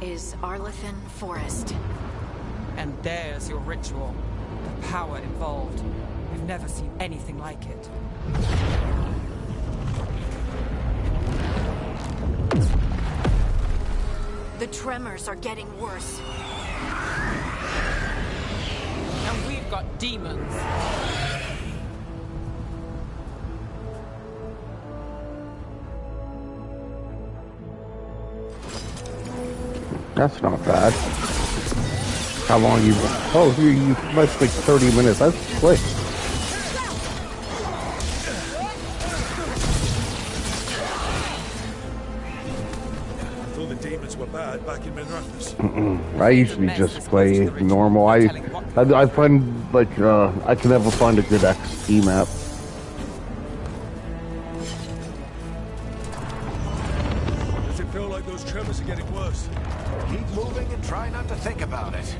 is Arlathan Forest. And there's your ritual. The power involved. We've never seen anything like it. The tremors are getting worse. And we've got demons. That's not bad. How long you... Oh, you must like 30 minutes. That's quick. I thought the demons were bad back in Minrathous. I usually just play normal. I find like I can never find a good XP map. Does it feel like those tremors are getting worse? Keep moving and try not to think about it.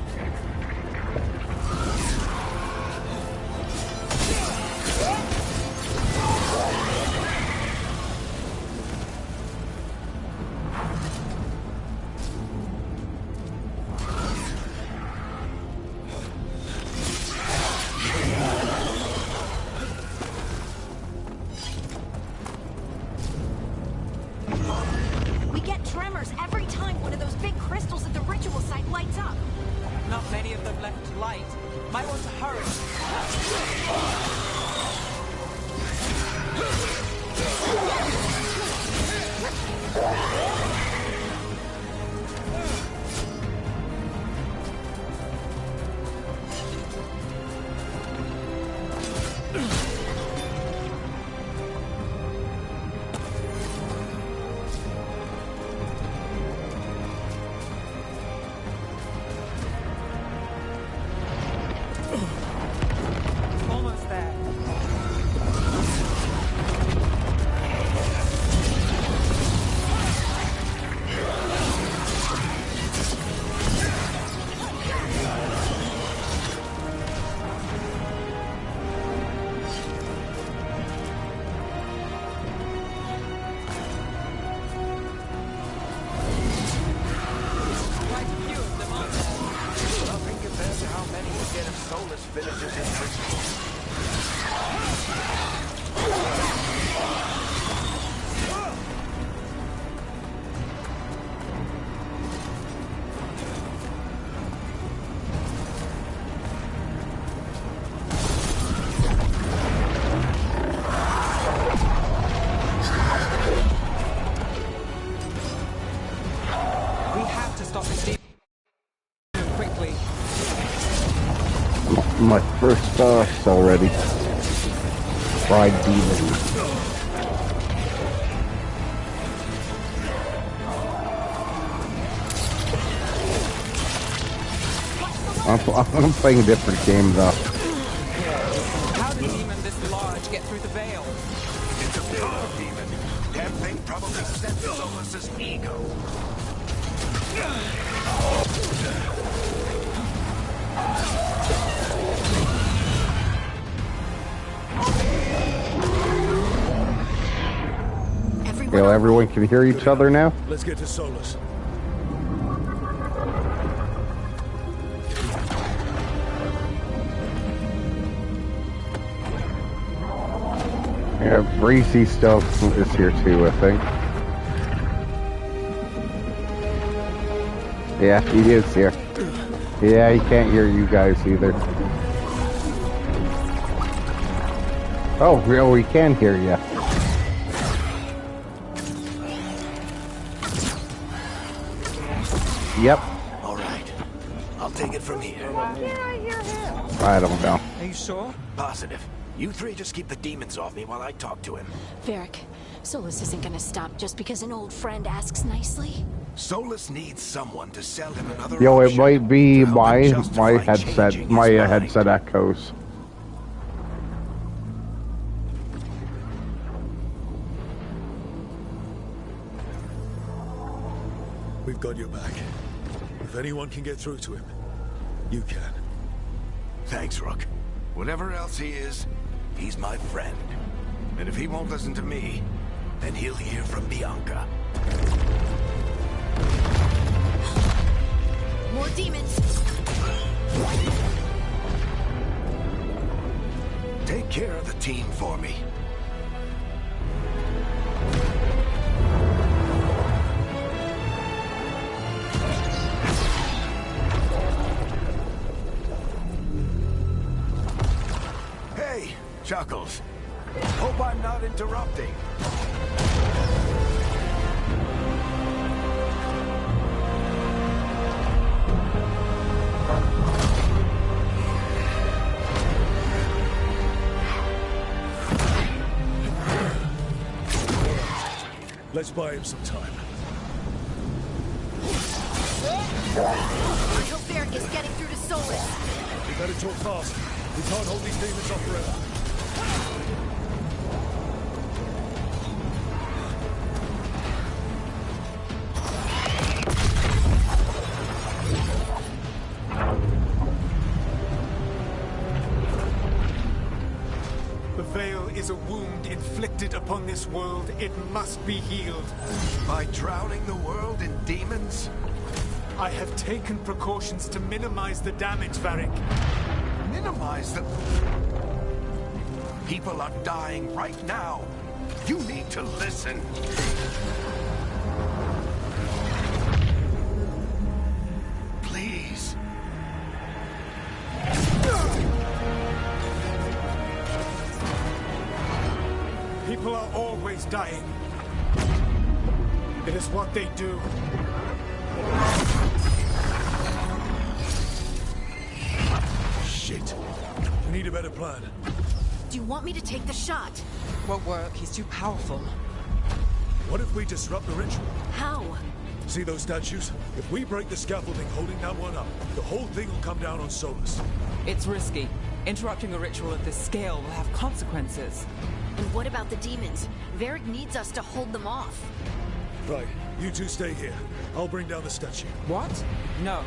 We get tremors every time one of those big crystals at the ritual site lights up. Not many of them left light. Might want to hurry. Almost there. Quite a few of them, aren't there? Nothing compared to how many you get if Solus finishes his ritual. We have to stop this demon quickly. My first boss already. Fried demon. I'm playing a different game though. How did a demon this large get through the veil? It's a power demon. Damn thing probably sent Solus's ego. You know, everyone can hear each other now. Let's get to Solus. Yeah, Breezy still is here too, I think. Yeah, he is here. Yeah, he can't hear you guys either. Oh, real, we can hear you. Yep. All right. I'll take it from here. I don't know. Are you sure? Positive. You three just keep the demons off me while I talk to him. Varric, Solus isn't gonna stop just because an old friend asks nicely. Solus needs someone to sell him another Yo, it option might be to help my him justify headset. changing My his mind. headset echoes. We've got your back. If anyone can get through to him, you can. Thanks, Rook. Whatever else he is, he's my friend. And if he won't listen to me, then he'll hear from Bianca. demons! Take care of the team for me. Hey, Chuckles. Hope I'm not interrupting. Let's buy him some time. I hope Varric is getting through to Solus. We better talk fast. We can't hold these demons off forever. The Veil is a wound inflicted upon this world. It must be healed. By drowning the world in demons? I have taken precautions to minimize the damage, Varric. Minimize the... People are dying right now. You need to listen. Please. People are always dying. It is what they do. Shit. We need a better plan. Do you want me to take the shot? Won't work. He's too powerful. What if we disrupt the ritual? How? See those statues? If we break the scaffolding holding that one up, the whole thing will come down on Solus. It's risky. Interrupting a ritual at this scale will have consequences. And what about the demons? Varric needs us to hold them off. Right, you two stay here. I'll bring down the statue. What? No.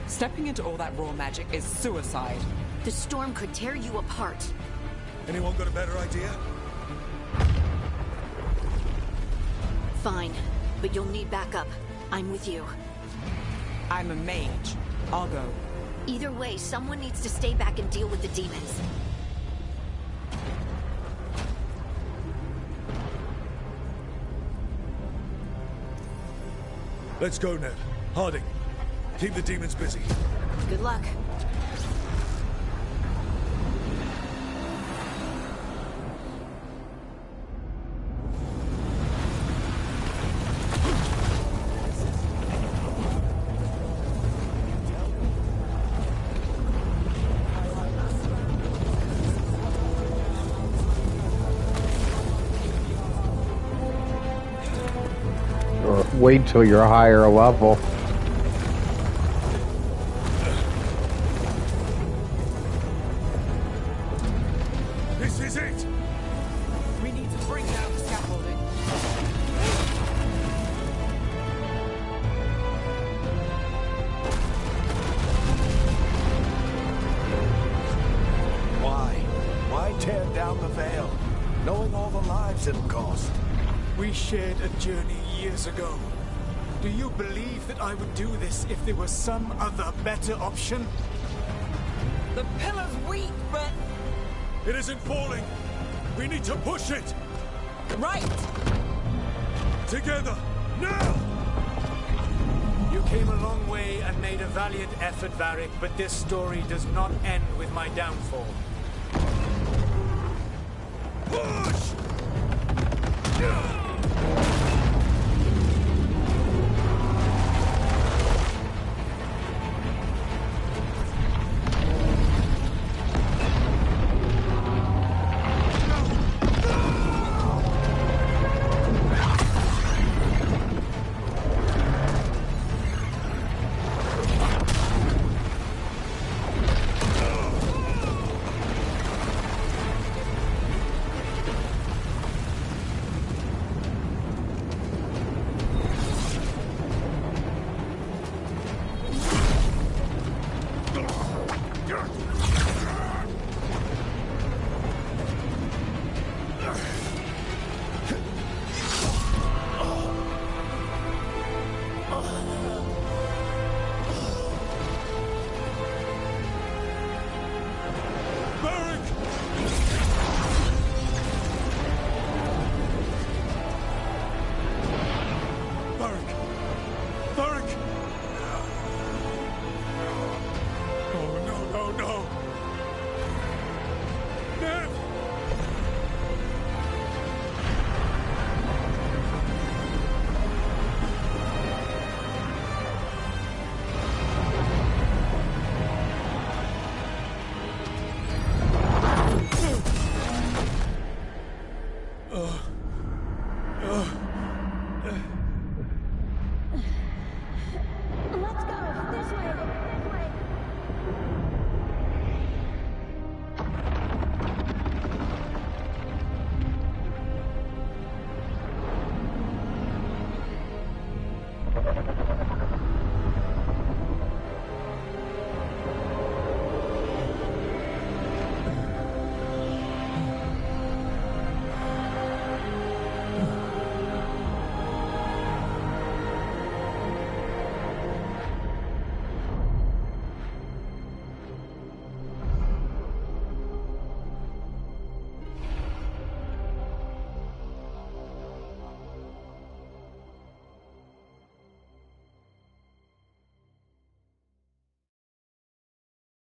Stepping into all that raw magic is suicide. The storm could tear you apart. Anyone got a better idea? Fine, but you'll need backup. I'm with you. I'm a mage. I'll go. Either way, someone needs to stay back and deal with the demons. Let's go, Ned. Harding, keep the demons busy. Good luck. Or wait till you're higher level. This is it! We need to bring down the scaffolding. Why tear down the Veil, knowing all the lives it'll cost? We shared a journey years ago. Do you believe that I would do this if there was some other better option? The pillar's weak, but... It isn't falling! We need to push it! Right! Together! Now! You came a long way and made a valiant effort, Varric, but this story does not end with my downfall. Push!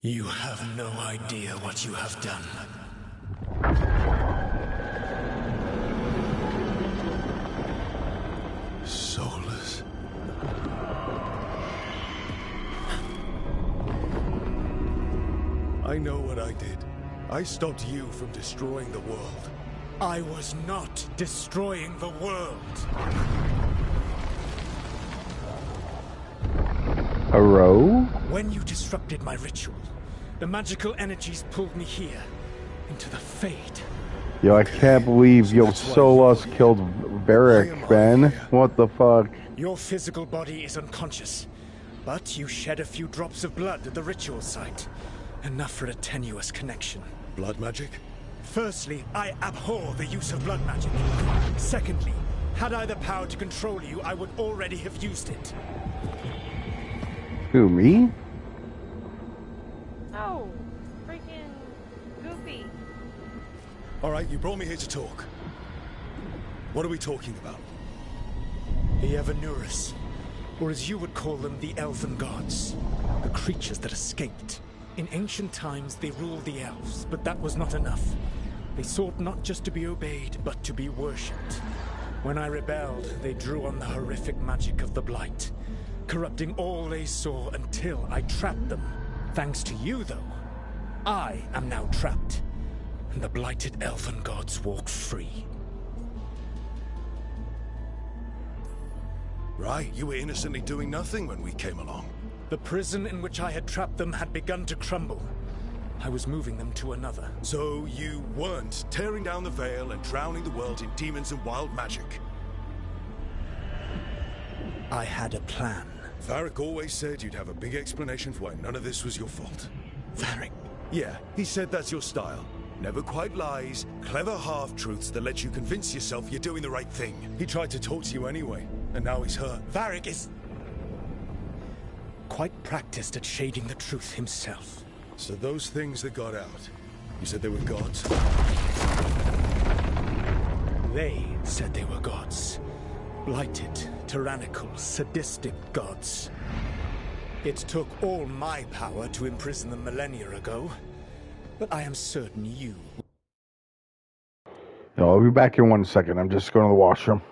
You have no idea what you have done. Soulless. I know what I did. I stopped you from destroying the world. I was not destroying the world. A row? When you disrupted my ritual, the magical energies pulled me here, into the Fade. Yo, I can't believe Yo Solas killed Varric, Ben. What the fuck? Your physical body is unconscious, but you shed a few drops of blood at the ritual site. Enough for a tenuous connection. Blood magic? Firstly, I abhor the use of blood magic. Secondly, had I the power to control you, I would already have used it. Who, me? Oh, freaking Goofy. Alright, you brought me here to talk. What are we talking about? The Evanurus, or as you would call them, the Elven Gods. The creatures that escaped. In ancient times, they ruled the elves, but that was not enough. They sought not just to be obeyed, but to be worshipped. When I rebelled, they drew on the horrific magic of the Blight, corrupting all they saw until I trapped them. Thanks to you, though, I am now trapped, and the blighted Elven Gods walk free. Right, you were innocently doing nothing when we came along. The prison in which I had trapped them had begun to crumble. I was moving them to another. So you weren't tearing down the veil and drowning the world in demons and wild magic. I had a plan. Varric always said you'd have a big explanation for why none of this was your fault. Varric. Yeah, he said that's your style. Never quite lies, clever half-truths that let you convince yourself you're doing the right thing. He tried to talk to you anyway, and now he's hurt. Varric is quite practiced at shading the truth himself. So those things that got out, you said they were gods? They said they were gods. Blighted, tyrannical, sadistic gods. It took all my power to imprison them millennia ago, but I am certain you... No, I'll be back in 1 second. I'm just going to the washroom.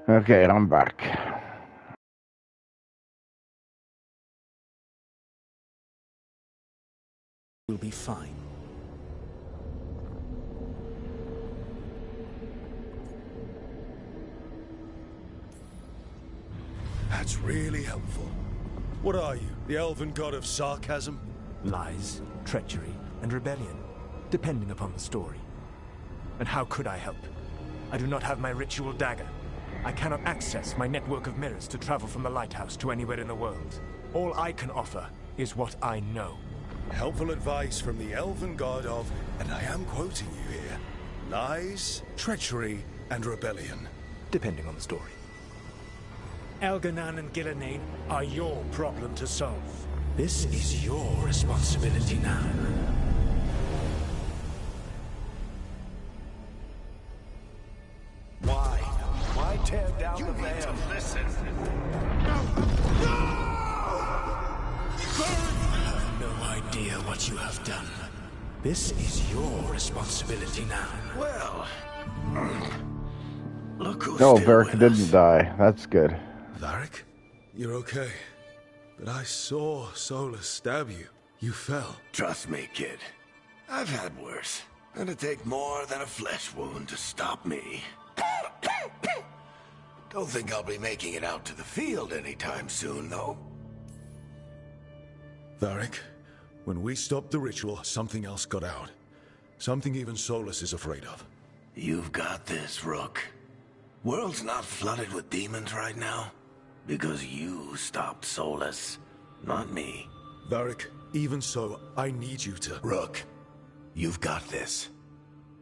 Okay, I'm back. Will be fine. That's really helpful. What are you, the elven god of sarcasm? Lies, treachery, and rebellion, depending upon the story. And how could I help? I do not have my ritual dagger. I cannot access my network of mirrors to travel from the lighthouse to anywhere in the world. All I can offer is what I know. Helpful advice from the elven god of, and I am quoting you here, Lies, treachery, and rebellion. Depending on the story. Elganan and Gillenane are your problem to solve. This is your responsibility now. Why? Why tear down the veil? You need to listen. You have no idea what you have done. This is your responsibility now. Well, look who's No, still Varric with didn't us. die. That's good. Varric, you're okay. But I saw Solus stab you. You fell. Trust me, kid. I've had worse. It'd take more than a flesh wound to stop me. Don't think I'll be making it out to the field anytime soon, though. Varric, when we stopped the ritual, something else got out. Something even Solus is afraid of. You've got this, Rook. World's not flooded with demons right now. Because you stopped Solus, not me. Varric, even so, I need you to... Rook, you've got this.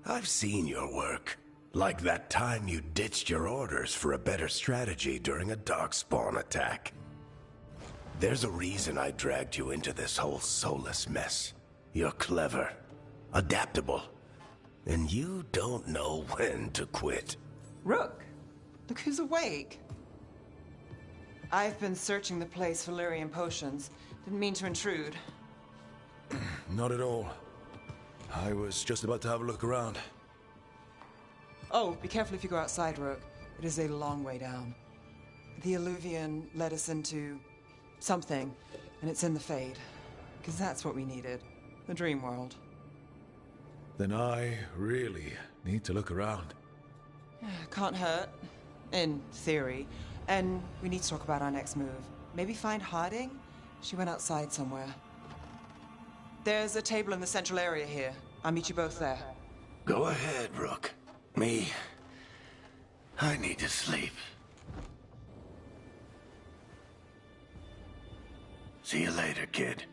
I've seen your work. Like that time you ditched your orders for a better strategy during a darkspawn attack. There's a reason I dragged you into this whole Solus mess. You're clever, adaptable, and you don't know when to quit. Rook, look who's awake. I've been searching the place for Lyrian potions. Didn't mean to intrude. Not at all. I was just about to have a look around. Oh, be careful if you go outside, Rook. It is a long way down. The Illuvian led us into something, and it's in the Fade. Because that's what we needed. The dream world. Then I really need to look around. Can't hurt. In theory. And we need to talk about our next move. Maybe find Harding? She went outside somewhere. There's a table in the central area here. I'll meet you both there. Go ahead, Rook. I need to sleep. See you later, kid.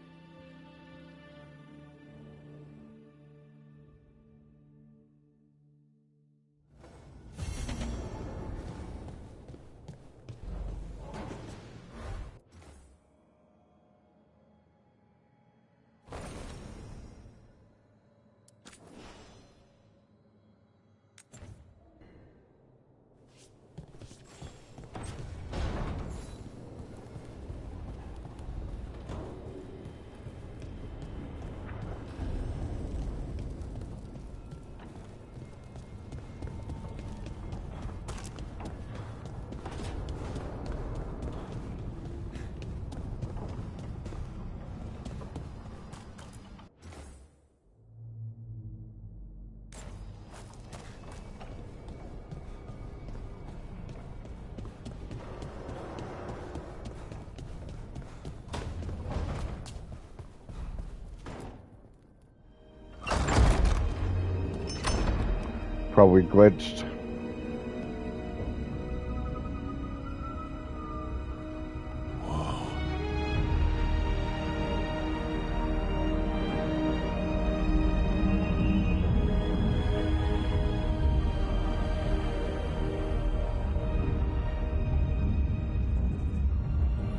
Probably glitched.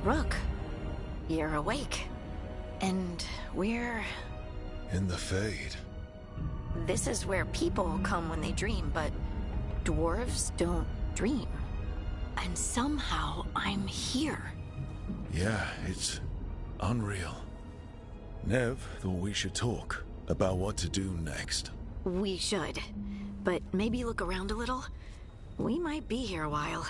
Rook, you're awake. And we're... In the Fade. This is where people come when they dream, but dwarves don't dream. And somehow I'm here. Yeah, it's unreal. Nev thought we should talk about what to do next. We should. But maybe look around a little. We might be here a while.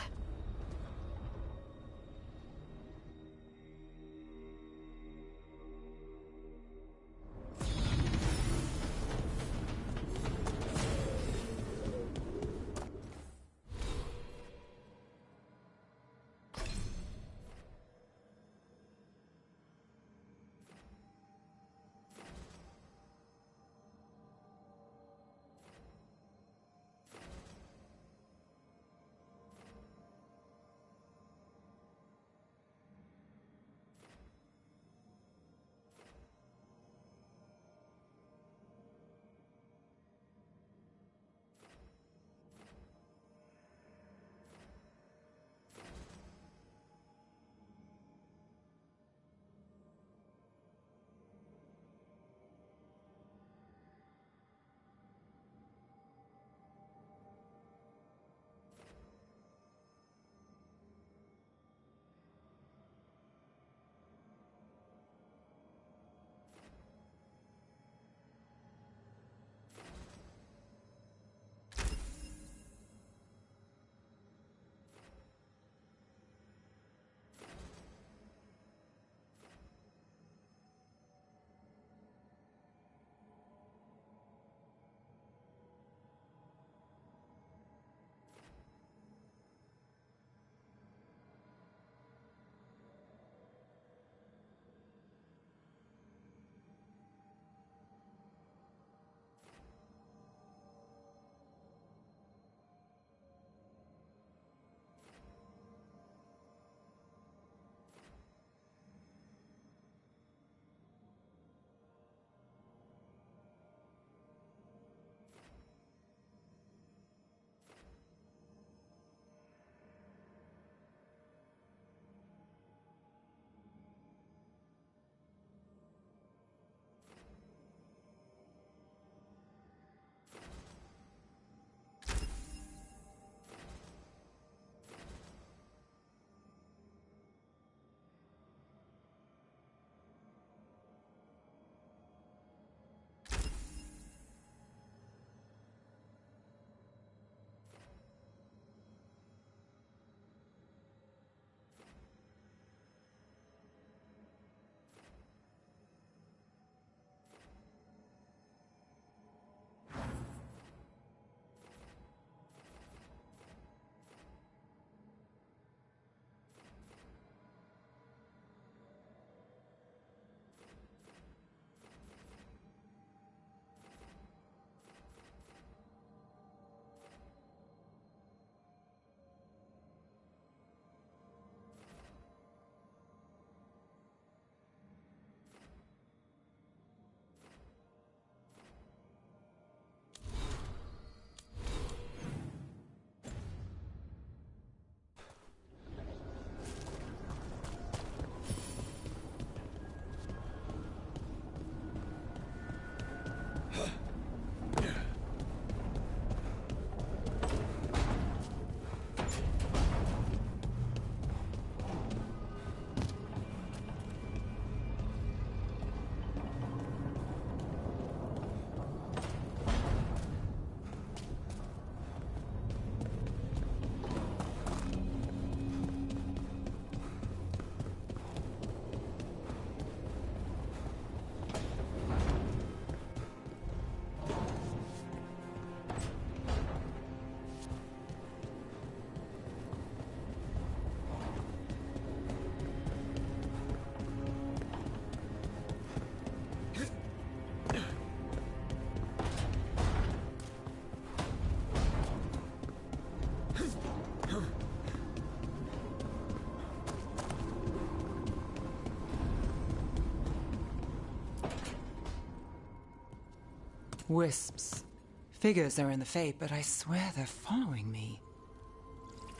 Wisps. Figures are in the Fate, but I swear they're following me.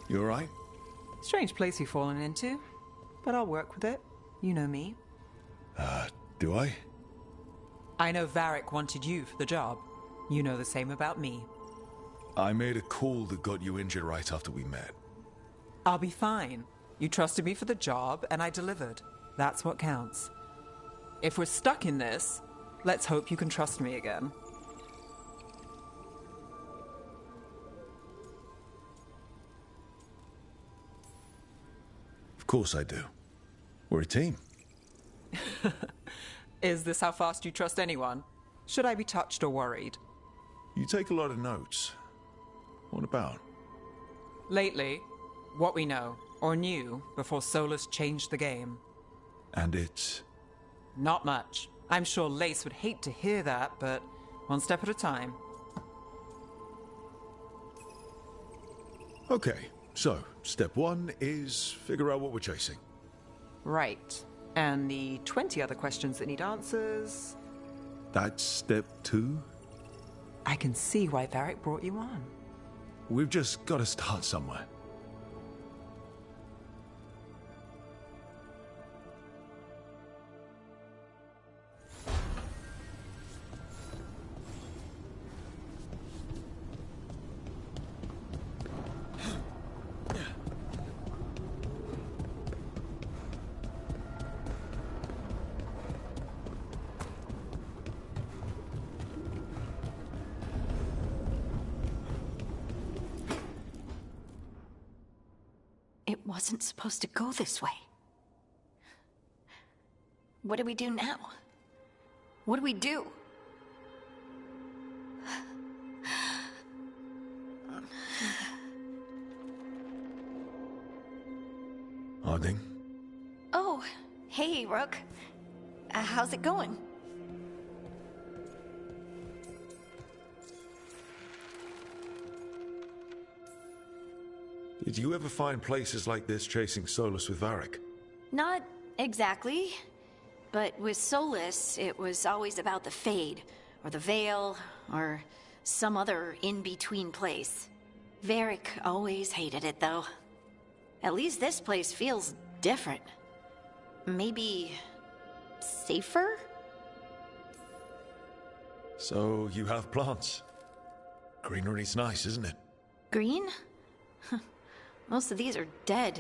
You alright? Strange place you've fallen into, but I'll work with it. You know me. Do I? I know Varric wanted you for the job. You know the same about me. I made a call that got you injured right after we met. I'll be fine. You trusted me for the job, and I delivered. That's what counts. If we're stuck in this, let's hope you can trust me again. Of course I do. We're a team. Is this how fast you trust anyone? Should I be touched or worried? You take a lot of notes. What about? Lately, what we know, or knew, before Solus changed the game. And it's... Not much. I'm sure Lace would hate to hear that, but one step at a time. Okay, so step one is figure out what we're chasing. Right. And the 20 other questions that need answers... That's step two? I can see why Varric brought you on. We've just got to start somewhere. It wasn't supposed to go this way. What do we do now? What do we do? Harding? Oh, hey, Rook. How's it going? Did you ever find places like this chasing Solus with Varric? Not exactly. But with Solus, it was always about the Fade, or the Veil, or some other in-between place. Varric always hated it, though. At least this place feels different. Maybe... safer? So, you have plants. Greenery's nice, isn't it? Green? Most of these are dead.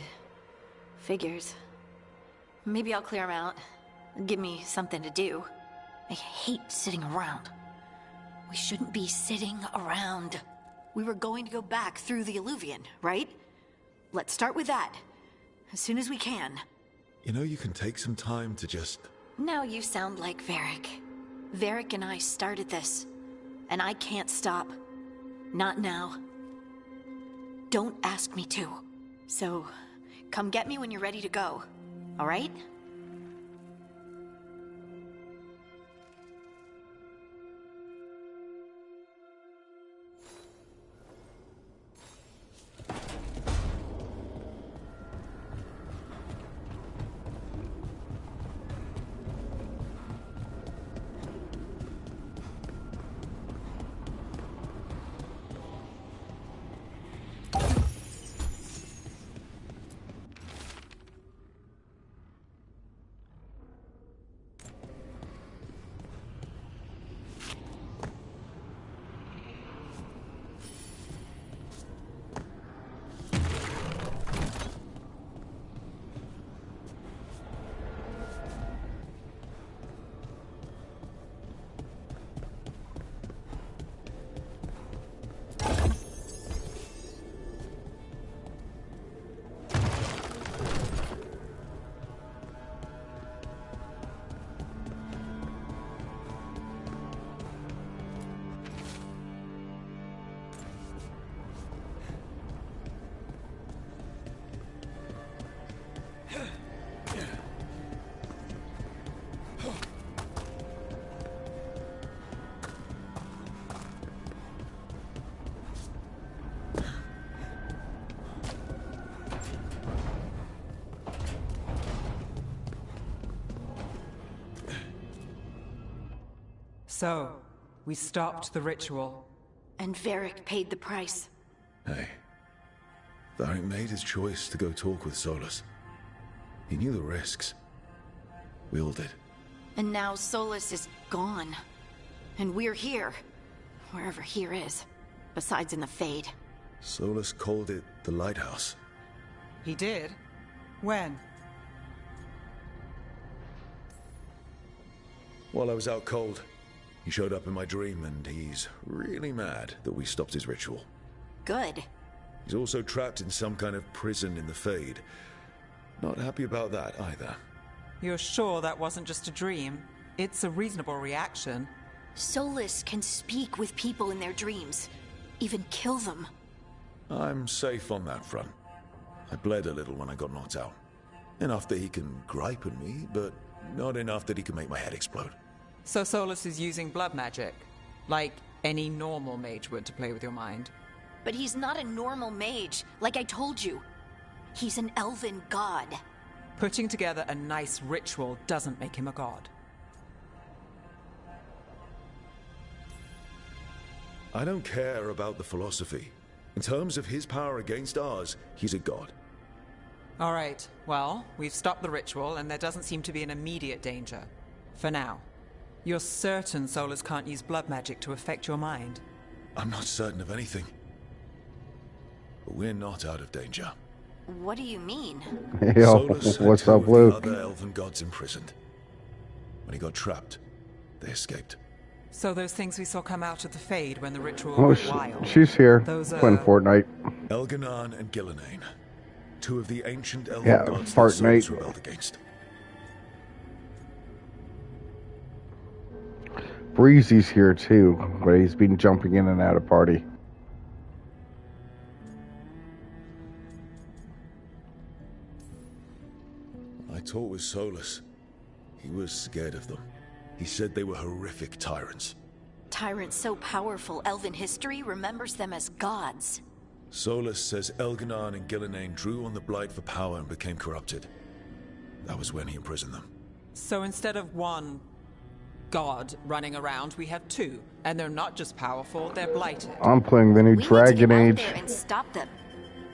Figures. Maybe I'll clear them out. Give me something to do. I hate sitting around. We shouldn't be sitting around. We were going to go back through the Illuvian, right? Let's start with that. As soon as we can. You know, you can take some time to just... Now you sound like Varric. Varric and I started this. And I can't stop. Not now. Don't ask me to. So, come get me when you're ready to go. All right? So, We stopped the ritual. And Varric paid the price. Hey, Varric made his choice to go talk with Solus. He knew the risks. We all did. And now Solus is gone. And we're here. Wherever here is. Besides in the Fade. Solus called it the Lighthouse. He did? When? While I was out cold, he showed up in my dream, and he's really mad that we stopped his ritual. Good. He's also trapped in some kind of prison in the Fade. Not happy about that either. You're sure that wasn't just a dream? It's a reasonable reaction. Solus can speak with people in their dreams. Even kill them. I'm safe on that front. I bled a little when I got knocked out. Enough that he can gripe at me, but not enough that he can make my head explode. So Solus is using blood magic, like any normal mage would to play with your mind. But he's not a normal mage, like I told you. He's an elven god. Putting together a nice ritual doesn't make him a god. I don't care about the philosophy. In terms of his power against ours, he's a god. All right, well, we've stopped the ritual, and there doesn't seem to be an immediate danger. For now. You're certain Solus can't use blood magic to affect your mind? I'm not certain of anything. But we're not out of danger. What do you mean? Yo, Solus had what's two up, of the Luke? other elven gods imprisoned. When he got trapped, they escaped. So those things we saw come out of the Fade when the ritual Oh, went wild. she's here. Those, Playing Fortnite. Elganon and Gillenane. Two of the ancient elven Yeah, gods that Solus Fortnite. rebelled against. Breezy's here too, but he's been jumping in and out of party. I talked with Solus. He was scared of them. He said they were horrific tyrants. Tyrants so powerful, elven history remembers them as gods. Solus says Elganon and Gillenane drew on the Blight for power and became corrupted. That was when he imprisoned them. So instead of one god running around, we have two. And they're not just powerful, they're blighted. I'm playing the new We Dragon need to Age. get out there and stop them.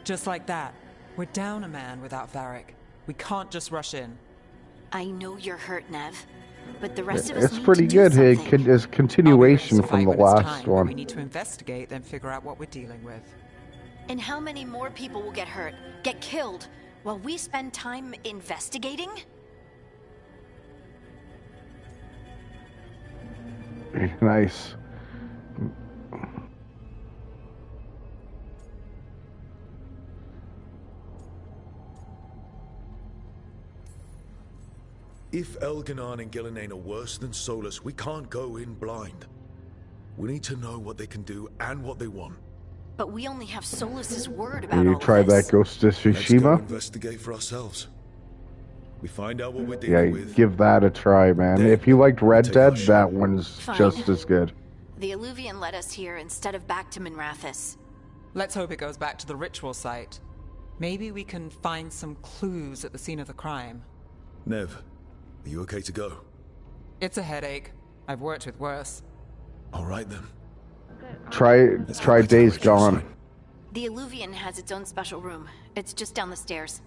Just like that. We're down a man without Varric. We can't just rush in. I know you're hurt, Nev. But the rest of us It's need pretty to do good. It something. is continuation I'll be ready to from the fight when it's last time, but one. We need to investigate, then figure out what we're dealing with. And how many more people will get hurt, get killed, while we spend time investigating? Nice. If Elganon and Gillenane are worse than Solus, we can't go in blind. We need to know what they can do and what they want. But we only have Solus's word about You all tried this. that Ghost of Let's go Tsushima? investigate for ourselves. We find out what we're Yeah, dealing with. give that a try, man. Then If you liked Red take our Dead, shot. that one's Fine. just as good. The Illuvian led us here instead of back to Minrathous. Let's hope it goes back to the ritual site. Maybe we can find some clues at the scene of the crime. Nev, are you okay to go? It's a headache. I've worked with worse. All right then. Try Let's go back to the Days ritual Gone. site. The Illuvian has its own special room. It's just down the stairs.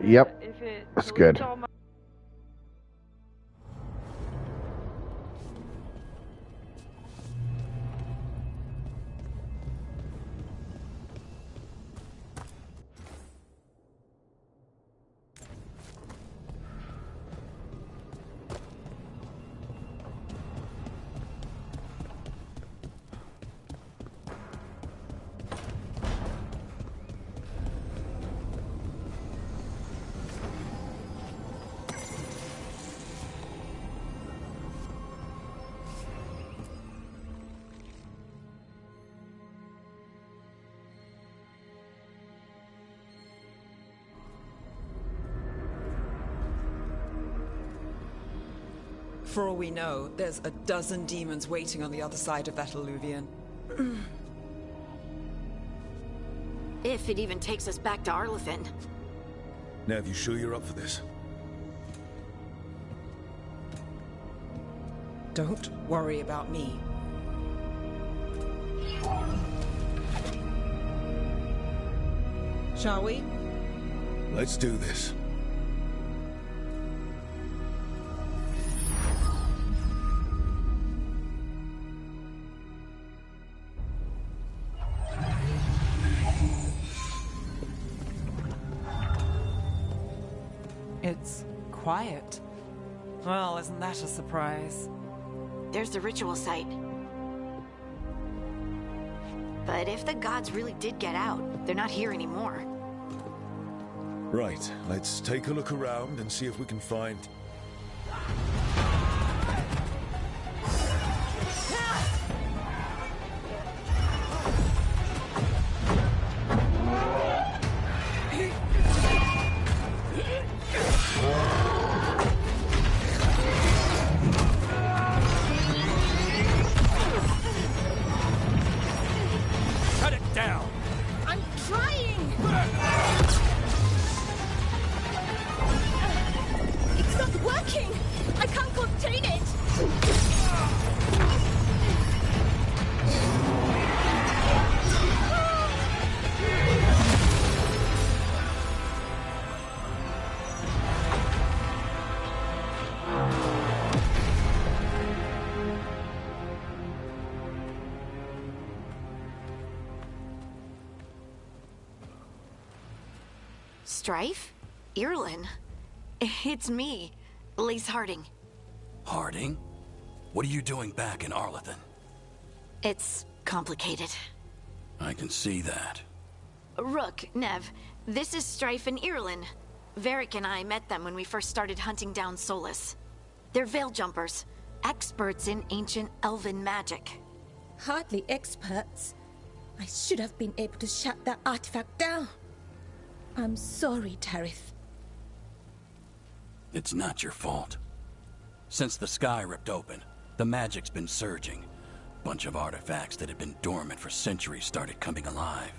Yep, If it that's deletes good. all my For all we know, there's a dozen demons waiting on the other side of that Illuvian. If it even takes us back to Arlefin. Nev, you sure you're up for this? Don't worry about me. Shall we? Let's do this. It's quiet. Well, isn't that a surprise? There's the ritual site. But if the gods really did get out, they're not here anymore. Right, let's take a look around and see if we can find... Cut it down! I'm trying! It's not working! I can't contain it! Strife? Irulan? It's me, Lace Harding. Harding? What are you doing back in Arlathan? It's complicated. I can see that. Rook, Nev, this is Strife and Irulan. Varric and I met them when we first started hunting down Solus. They're Veil Jumpers, experts in ancient elven magic. Hardly experts. I should have been able to shut that artifact down. I'm sorry, Tarith. It's not your fault. Since the sky ripped open, the magic's been surging. Bunch of artifacts that had been dormant for centuries started coming alive.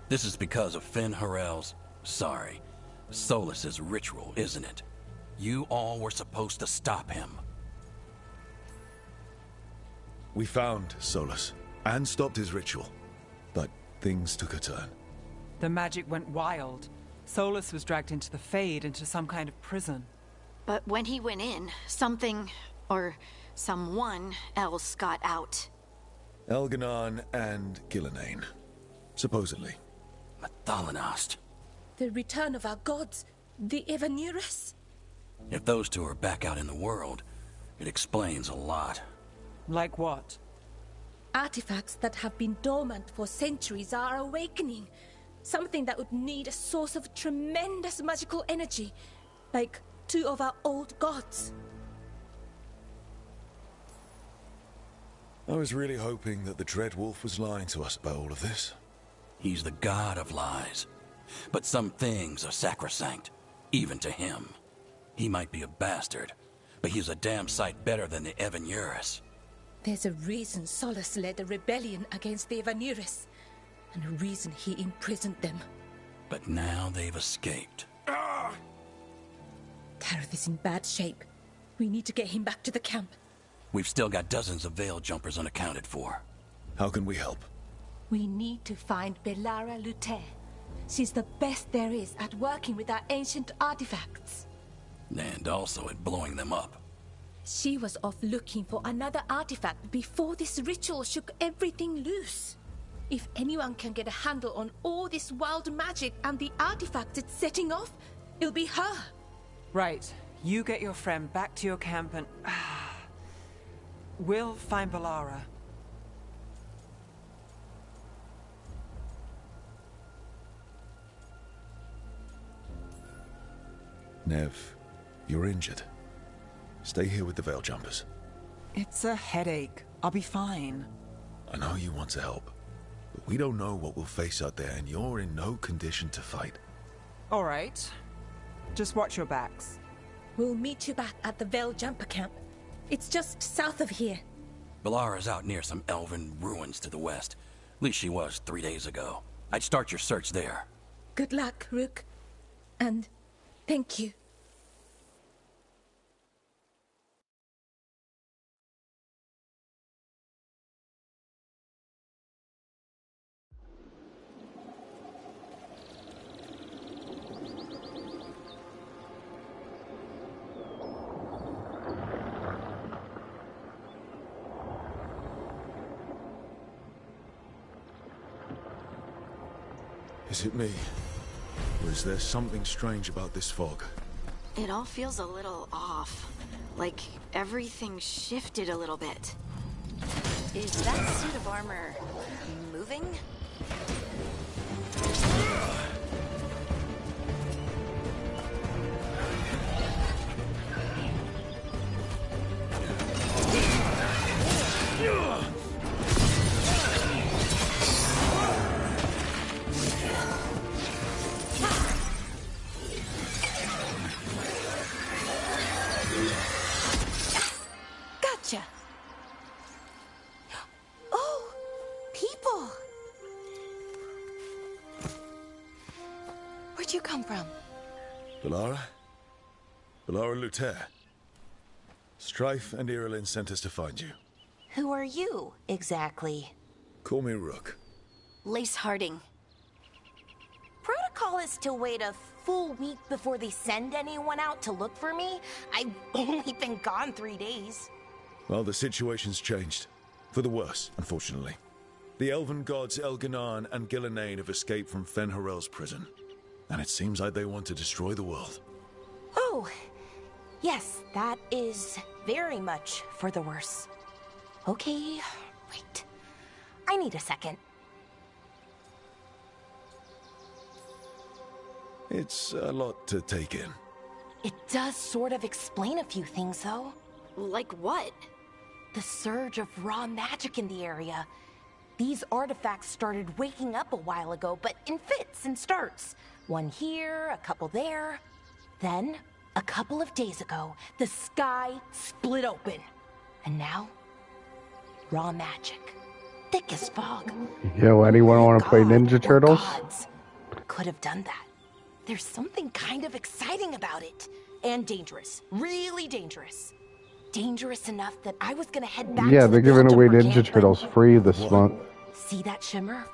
This is because of Finn Harel's... sorry, Solus's ritual, isn't it? You all were supposed to stop him. We found Solus, and stopped his ritual. But things took a turn. The magic went wild. Solus was dragged into the Fade, into some kind of prison. But when he went in, something, or someone else got out. Elganon and Gillenane. Supposedly. Mathalanost. The return of our gods, the Evanurus. If those two are back out in the world, it explains a lot. Like what? Artifacts that have been dormant for centuries are awakening. Something that would need a source of tremendous magical energy, like two of our old gods. I was really hoping that the Dread Wolf was lying to us about all of this. He's the god of lies. But some things are sacrosanct, even to him. He might be a bastard, but he's a damn sight better than the Evanurus. There's a reason Solus led a rebellion against the Evanurus, and a reason he imprisoned them. But now they've escaped. Tarith is in bad shape. We need to get him back to the camp. We've still got dozens of Veil Jumpers unaccounted for. How can we help? We need to find Belara Luthe. She's the best there is at working with our ancient artifacts. And also at blowing them up. She was off looking for another artifact before this ritual shook everything loose. If anyone can get a handle on all this wild magic and the artifacts it's setting off, it'll be her. Right. You get your friend back to your camp and... we'll find Belara. Nev, you're injured. Stay here with the Veil Jumpers. It's a headache. I'll be fine. I know you want to help, but we don't know what we'll face out there, and you're in no condition to fight. All right. Just watch your backs. We'll meet you back at the Veil Jumper camp. It's just south of here. Belara's out near some elven ruins to the west. At least she was 3 days ago. I'd start your search there. Good luck, Rook. And thank you. Is it me? Or is there something strange about this fog? It all feels a little off. Like everything shifted a little bit. Is that suit of armor moving? Gotcha. Oh, people. Where'd you come from? Bellara? Bellara Luther. Strife and Irulan sent us to find you. Who are you, exactly? Call me Rook. Lace Harding. Protocol is to wait a full week before they send anyone out to look for me. I've only been gone 3 days. Well, the situation's changed. For the worse, unfortunately. The elven gods Elganan and Gillenane have escaped from Fen'Harel's prison. And it seems like they want to destroy the world. Oh, yes, that is very much for the worse. Okay, wait. I need a second. It's a lot to take in. It does sort of explain a few things, though. Like what? The surge of raw magic in the area. These artifacts started waking up a while ago, but in fits and starts. One here, a couple there. Then, a couple of days ago, the sky split open. And now, raw magic. Thick as fog. Yo, anyone want to play Ninja Turtles? Gods could have done that. There's something kind of exciting about it. And dangerous. Really dangerous. Dangerous enough that I was gonna head back Yeah, to they're the giving away Belgium Ninja camp, Turtles free this month. See that shimmer?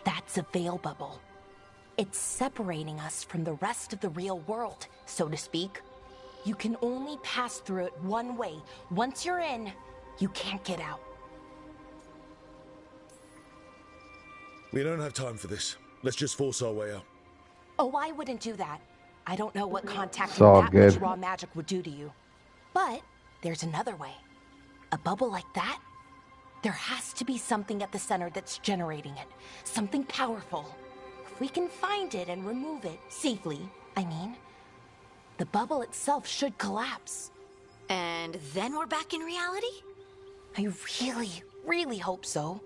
That's a veil bubble. It's separating us from the rest of the real world, so to speak. You can only pass through it one way. Once you're in, you can't get out. We don't have time for this. Let's just force our way out. Oh, I wouldn't do that. I don't know what contacting It's all that good. much raw magic would do to you. But there's another way. A bubble like that? There has to be something at the center that's generating it. Something powerful. If we can find it and remove it, safely, I mean, the bubble itself should collapse. And then we're back in reality? I really, really hope so.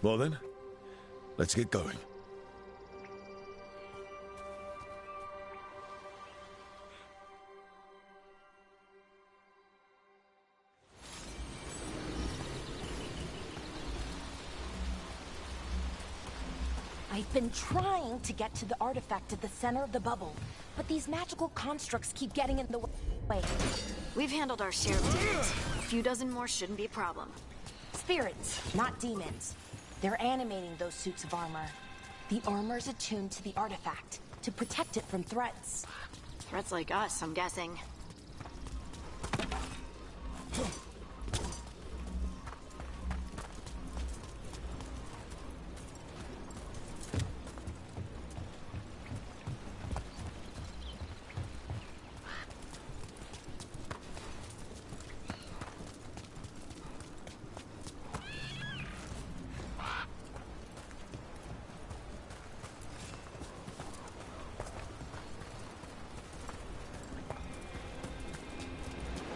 Well then, let's get going. I've been trying to get to the artifact at the center of the bubble, but these magical constructs keep getting in the way. We've handled our share of demons. A few dozen more shouldn't be a problem. Spirits, not demons. They're animating those suits of armor. The armor's attuned to the artifact to protect it from threats. Threats like us, I'm guessing.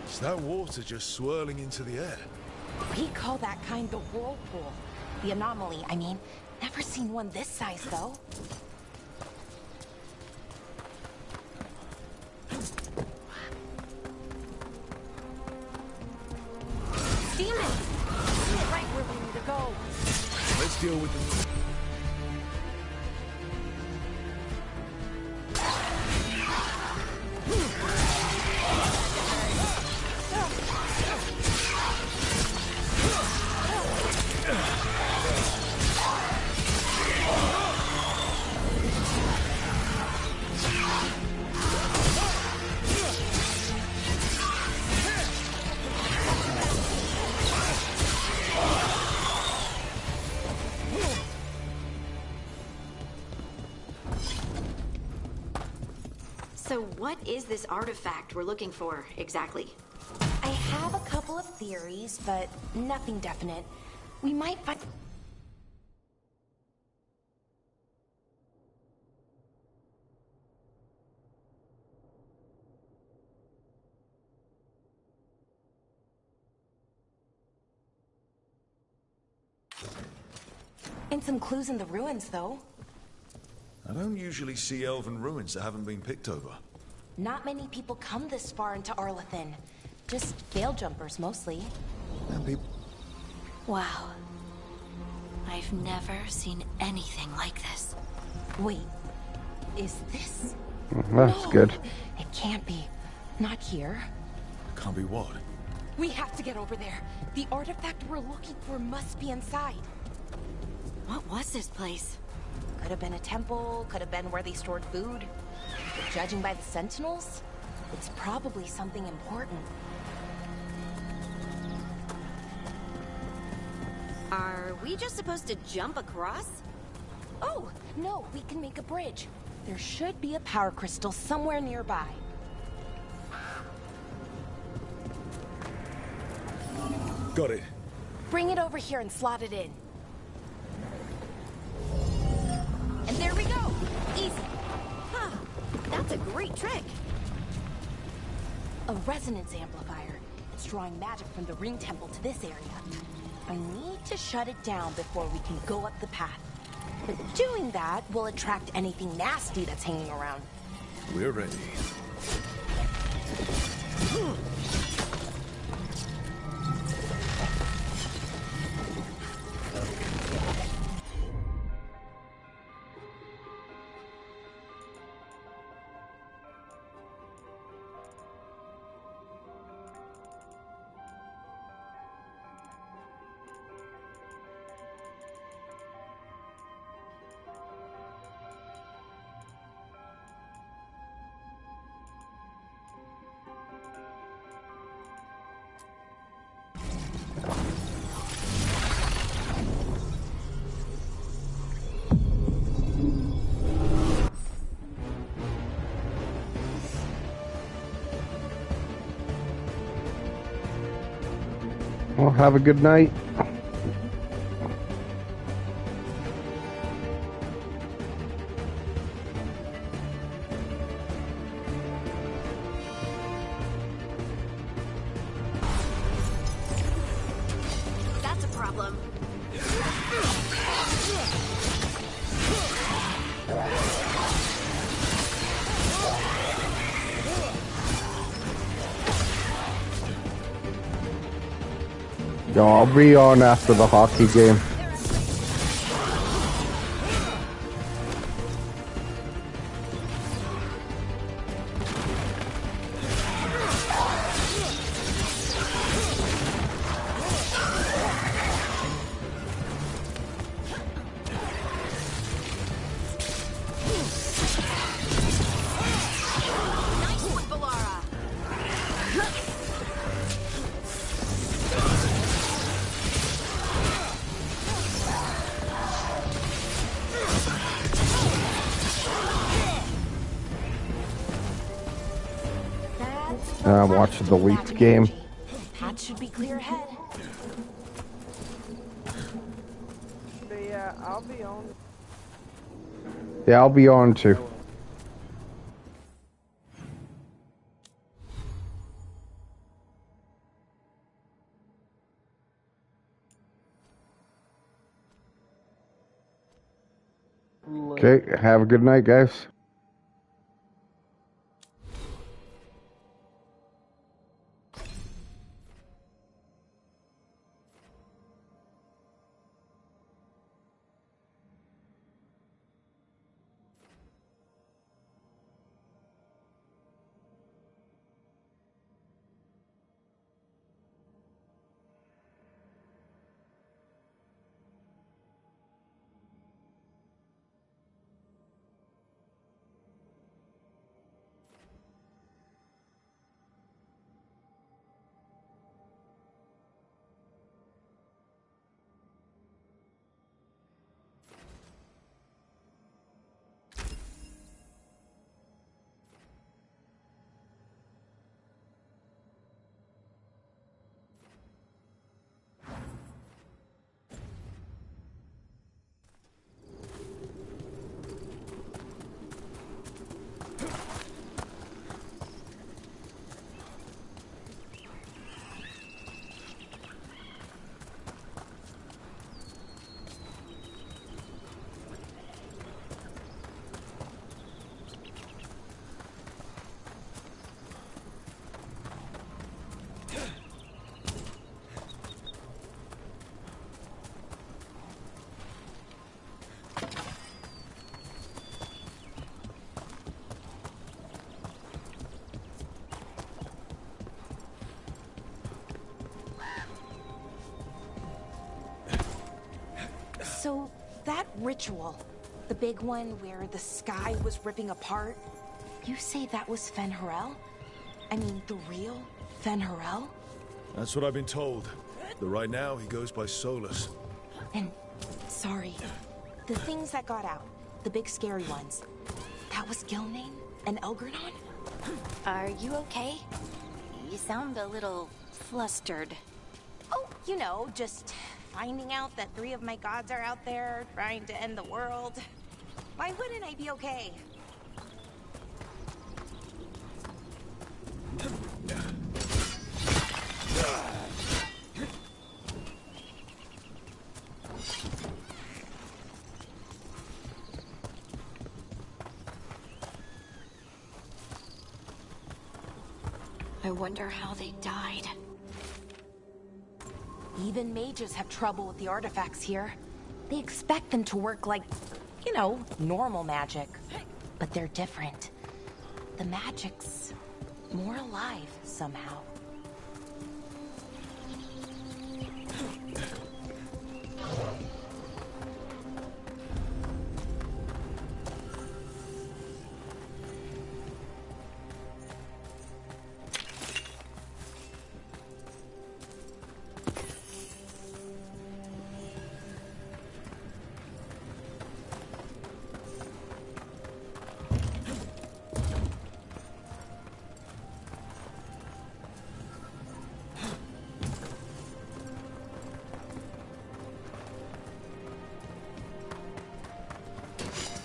Is that water just swirling into the air? We call that kind the whirlpool. The anomaly, I mean. Never seen one this size, though. Demons! We're right where we need to go. Let's deal with them. So what is this artifact we're looking for, exactly? I have a couple of theories, but nothing definite. We might find... And some clues in the ruins, though. I don't usually see elven ruins that haven't been picked over. Not many people come this far into Arlathan. Just veil jumpers, mostly. And people... Wow. I've never seen anything like this. Wait, is this? That's No, good. It can't be. Not here. Can't be what? We have to get over there. The artifact we're looking for must be inside. What was this place? Could have been a temple, could have been where they stored food. But judging by the sentinels, it's probably something important. Are we just supposed to jump across? Oh, no, we can make a bridge. There should be a power crystal somewhere nearby. Got it. Bring it over here and slot it in. And there we go! Easy! Huh. That's a great trick. A resonance amplifier. It's drawing magic from the ring temple to this area. I need to shut it down before we can go up the path. But doing that will attract anything nasty that's hanging around. We're ready. Well, have a good night. That's a problem. Yo, I'll be on after the hockey game. Nice one, Valara. I'm watching the Leafs game. Path should be clear ahead. But yeah, I'll be on. Yeah, I'll be on too. Okay, have a good night, guys. ritual. The big one where the sky was ripping apart. You say that was Fen Harel? I mean, the real Fen Harel? That's what I've been told. But right now, he goes by Solus. And, sorry, the things that got out, the big scary ones, that was Gilnane and Elgranon? Are you okay? You sound a little flustered. Oh, you know, just finding out that 3 of my gods are out there trying to end the world. Why wouldn't I be okay? I wonder how they died. Even mages have trouble with the artifacts here. They expect them to work like, you know, normal magic. But they're different. The magic's more alive somehow.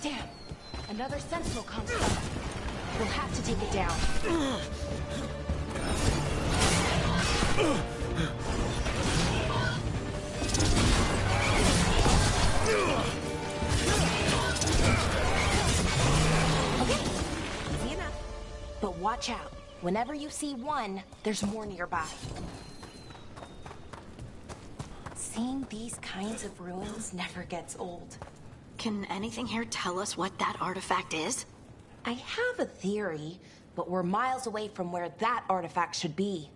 Damn! Another sentinel comes up. We'll have to take it down. Okay, easy enough. But watch out. Whenever you see one, there's more nearby. Seeing these kinds of ruins never gets old. Can anything here tell us what that artifact is? I have a theory, but we're miles away from where that artifact should be.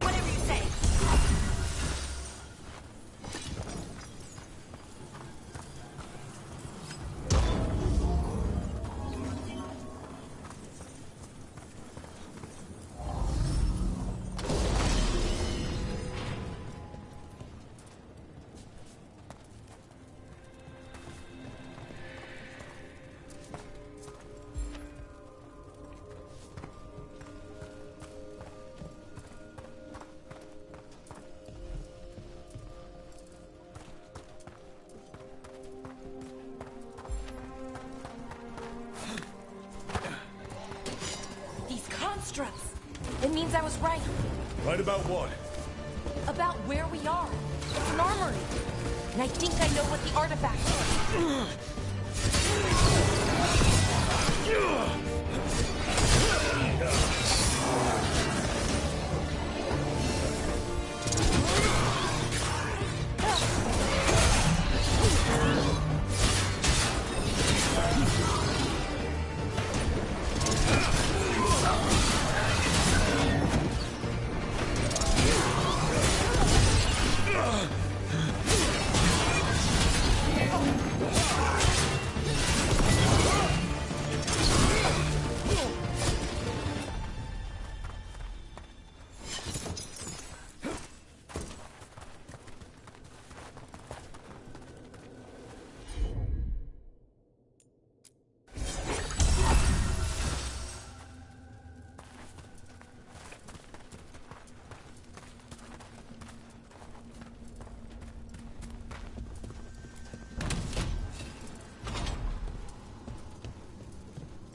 Whatever you say. It means I was right. Right about what? About where we are. It's an armory. And I think I know what the artifact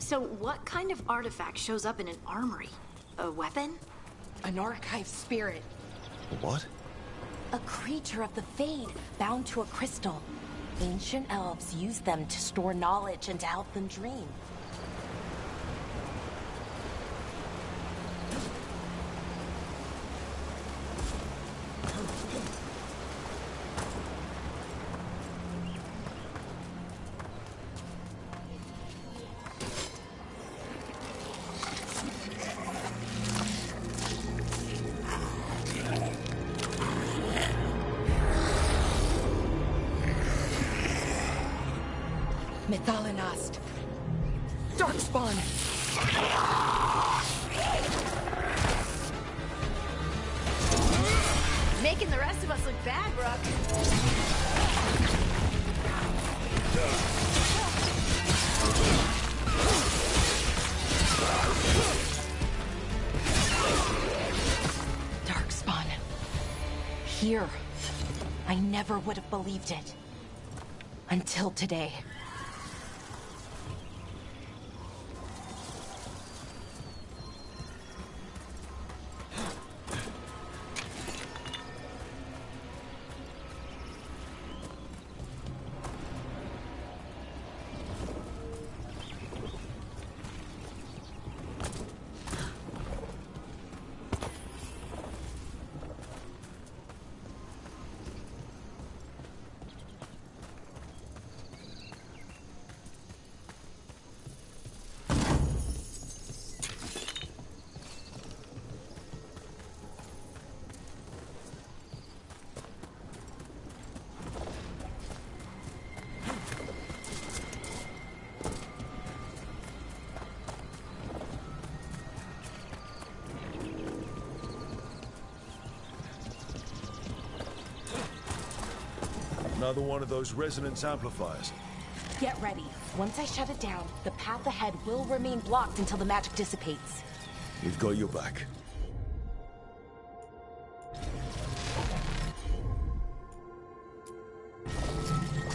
So what kind of artifact shows up in an armory? A weapon? An archive spirit. What? A creature of the Fade, bound to a crystal. Ancient elves use them to store knowledge and to help them dream. Mithalanast. Darkspawn! Making the rest of us look bad, Brooke. Darkspawn. Here. I never would have believed it. Until today. Another one of those resonance amplifiers. Get ready. Once I shut it down, the path ahead will remain blocked until the magic dissipates. We've got your back.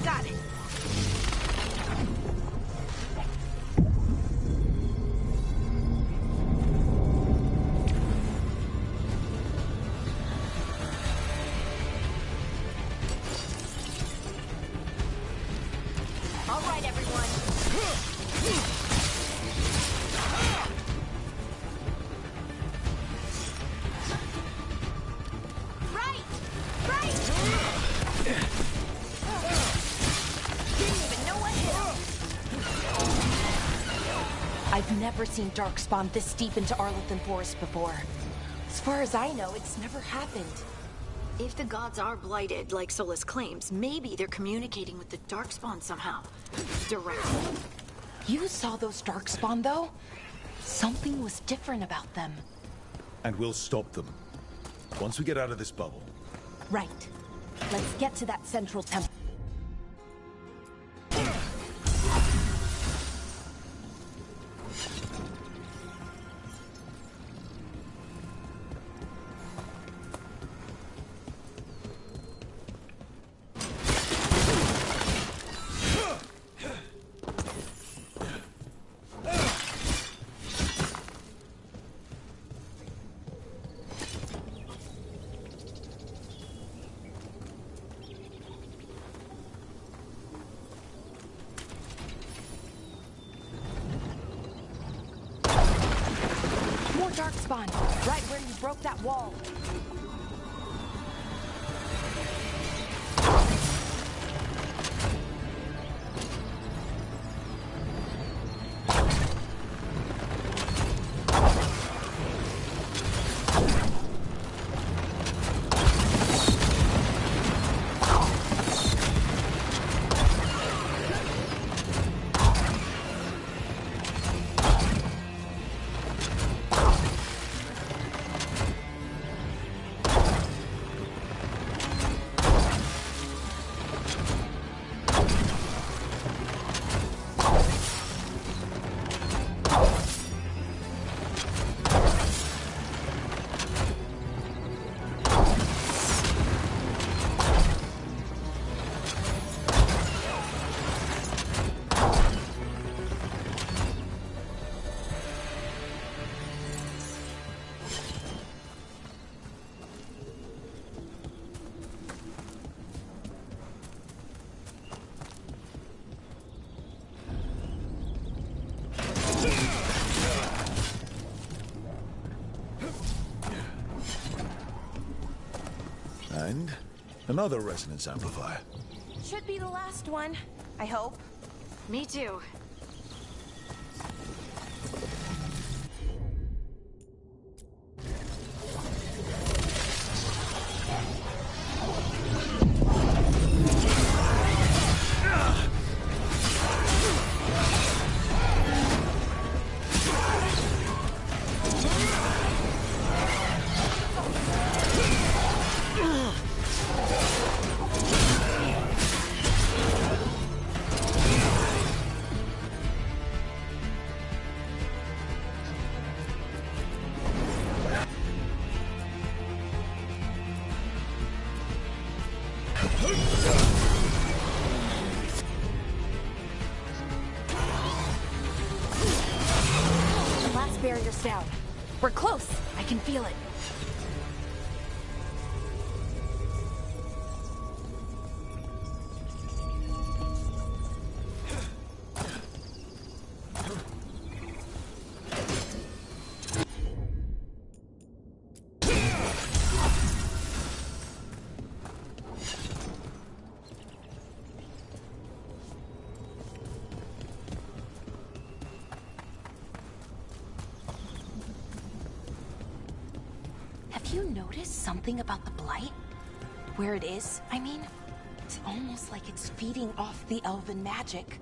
Got it. All right, everyone. Right! Right! Didn't even know what hit him. I've never seen Darkspawn this deep into Arlathan Forest before. As far as I know, it's never happened. If the gods are blighted, like Solus claims, maybe they're communicating with the Darkspawn somehow. Directly. You saw those Darkspawn, though? Something was different about them. And we'll stop them. Once we get out of this bubble. Right. Let's get to that central temple. More Darkspawn, right where you broke that wall. And another resonance amplifier. Should be the last one, I hope. Me too. Have you noticed something about the Blight? Where it is, I mean? It's almost like it's feeding off the elven magic.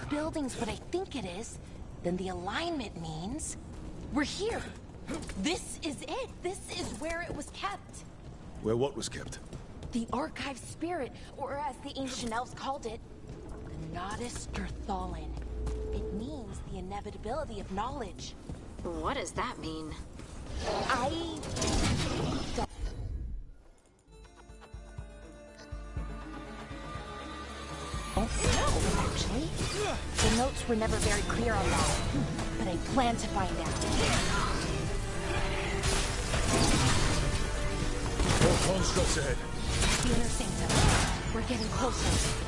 Building's what I think it is, then the alignment means we're here. This is it. This is where it was kept. Where what was kept? The Archive Spirit, or as the ancient elves called it, the Nodus Durthalin. It means the inevitability of knowledge. What does that mean? I don't. No, actually. The notes were never very clear on that, but I plan to find out. More constructs ahead. The inner sanctum. We're getting closer.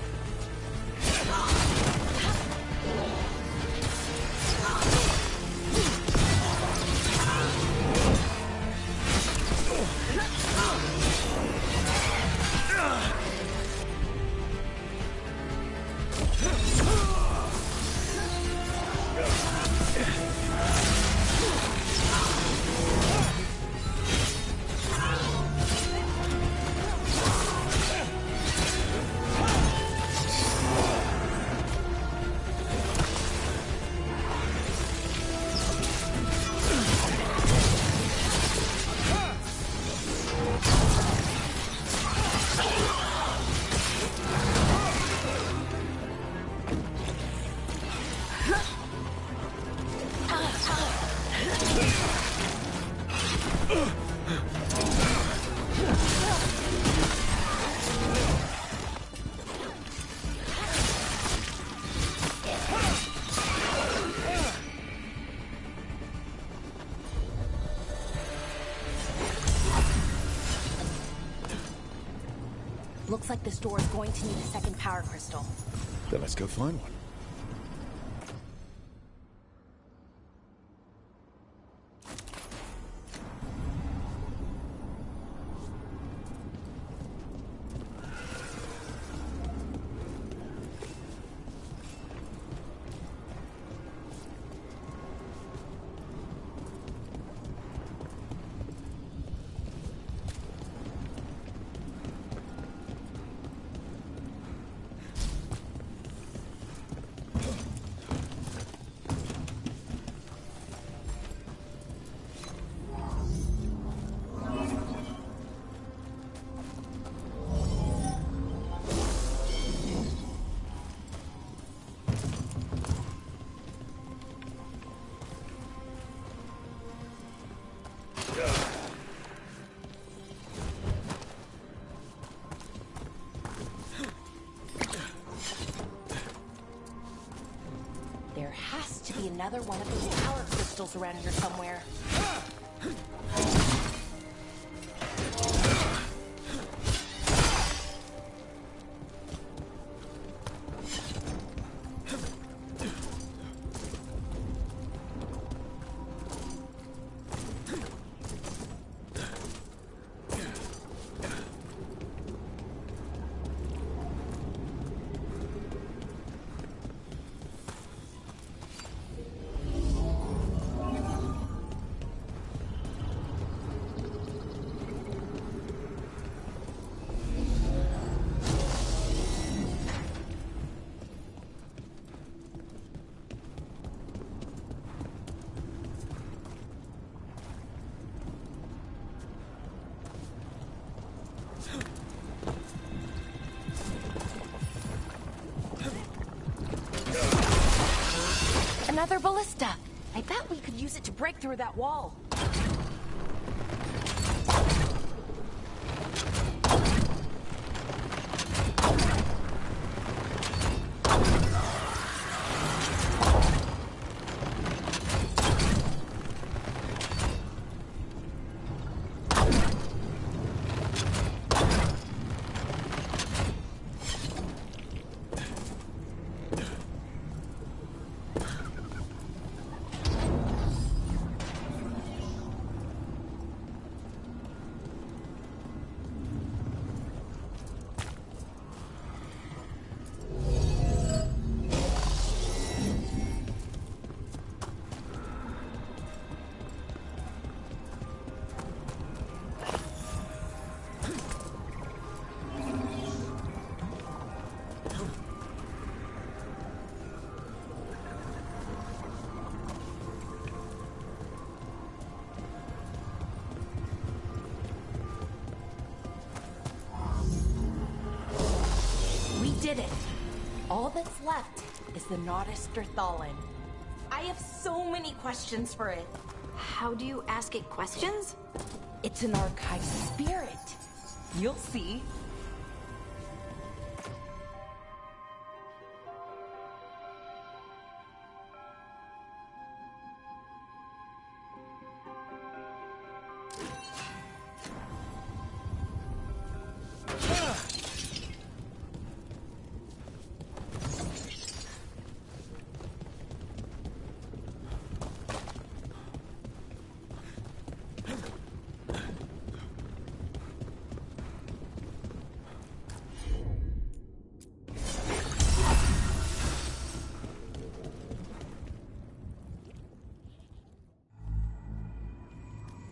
Looks like this door is going to need a second power crystal. Then let's go find one. Another one of those power crystals around here somewhere. Another ballista. I bet we could use it to break through that wall. Did it. All that's left is the Nodus Derthalin. I have so many questions for it. How do you ask it questions? It's an archive spirit. You'll see.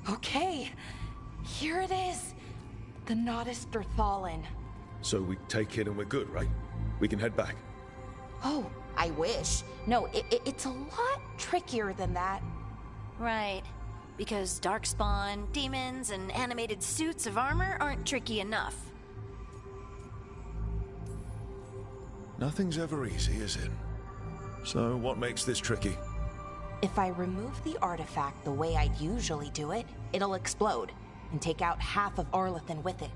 Okay, here it is. The Nodus Derthalin. So we take it and we're good, right? We can head back. Oh, I wish. No, it's a lot trickier than that. Right. Because darkspawn, demons, and animated suits of armor aren't tricky enough. Nothing's ever easy, is it? So what makes this tricky? If I remove the artifact the way I'd usually do it, it'll explode and take out half of Arlathan with it.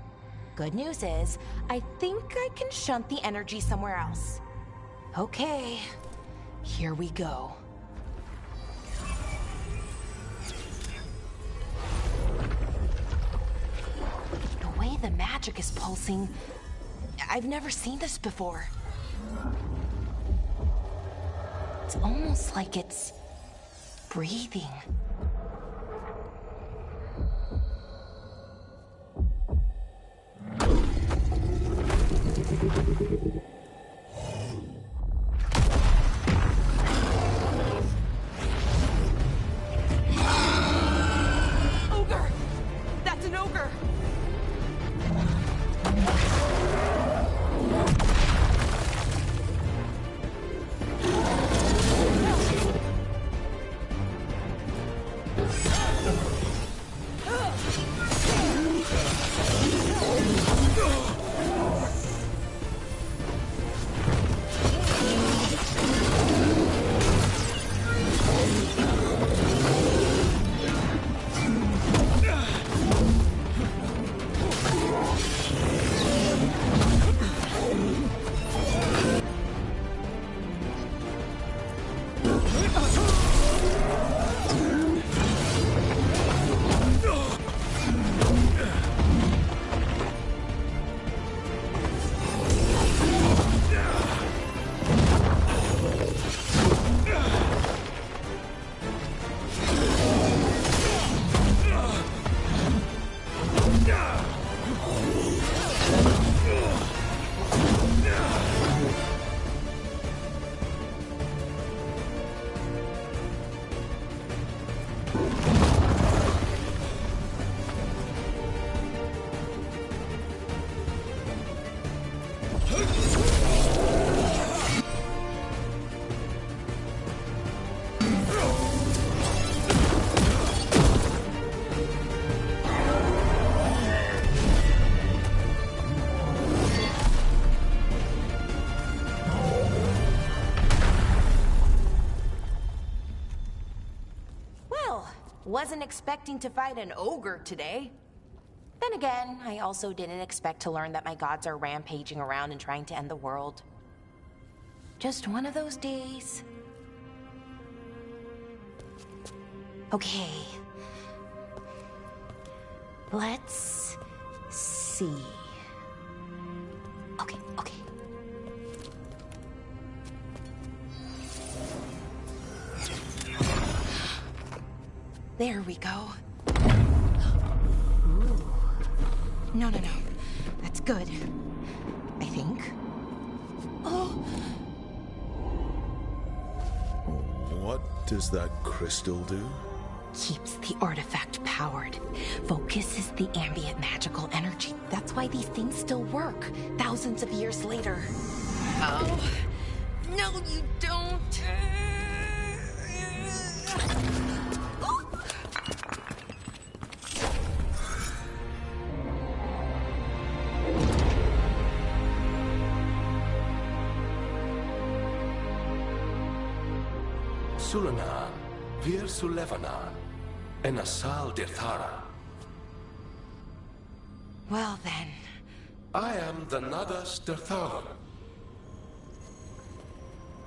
Good news is, I think I can shunt the energy somewhere else. Okay, here we go. The way the magic is pulsing, I've never seen this before. It's almost like it's breathing. Ogre! That's an ogre! Wasn't expecting to fight an ogre today. Then again, I also didn't expect to learn that my gods are rampaging around and trying to end the world. Just one of those days. Okay. Let's see. Okay. There we go. Ooh. No. That's good. I think. Oh! What does that crystal do? Keeps the artifact powered. Focuses the ambient magical energy. That's why these things still work, thousands of years later. Oh! No, you don't! Sulanan, Vir Sulevanan, and Asal Dirthara. Well then. I am the Nadas Dirthalan.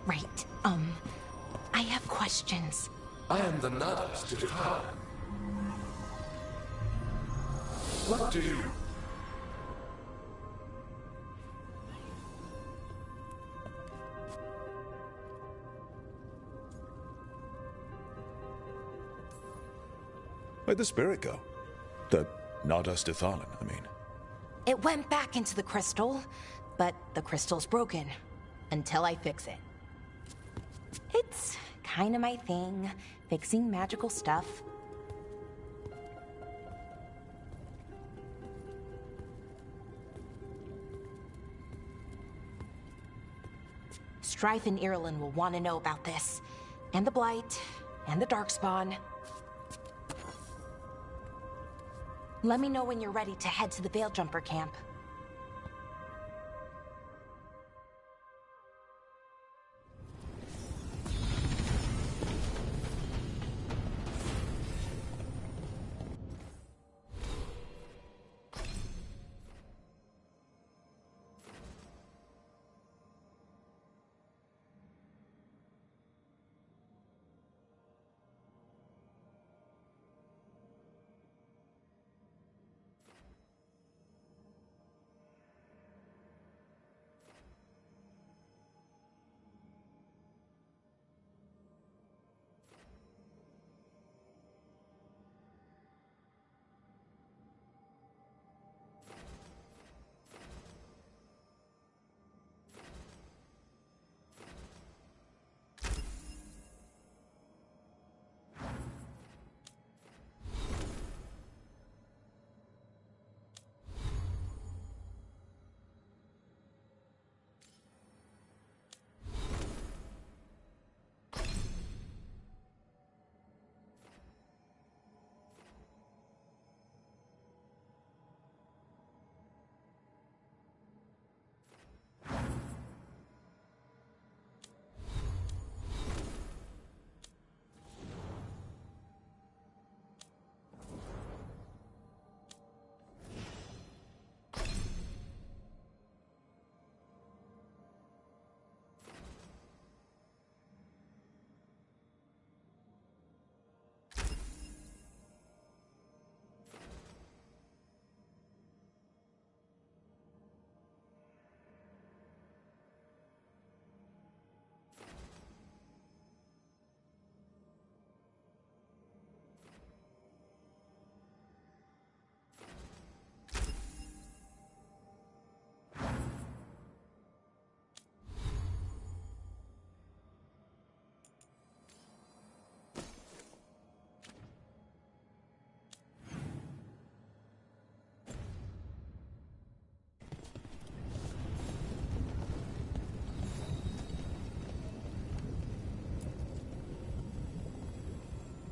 Right, I have questions. I am the Nadas Dirthalan. What do you... Where'd the spirit go? The Nadas Dirthalan, I mean. It went back into the crystal, but the crystal's broken. Until I fix it. It's kind of my thing, fixing magical stuff. Strife and Irulan will want to know about this. And the Blight, and the Darkspawn. Let me know when you're ready to head to the Veil-Jumper camp.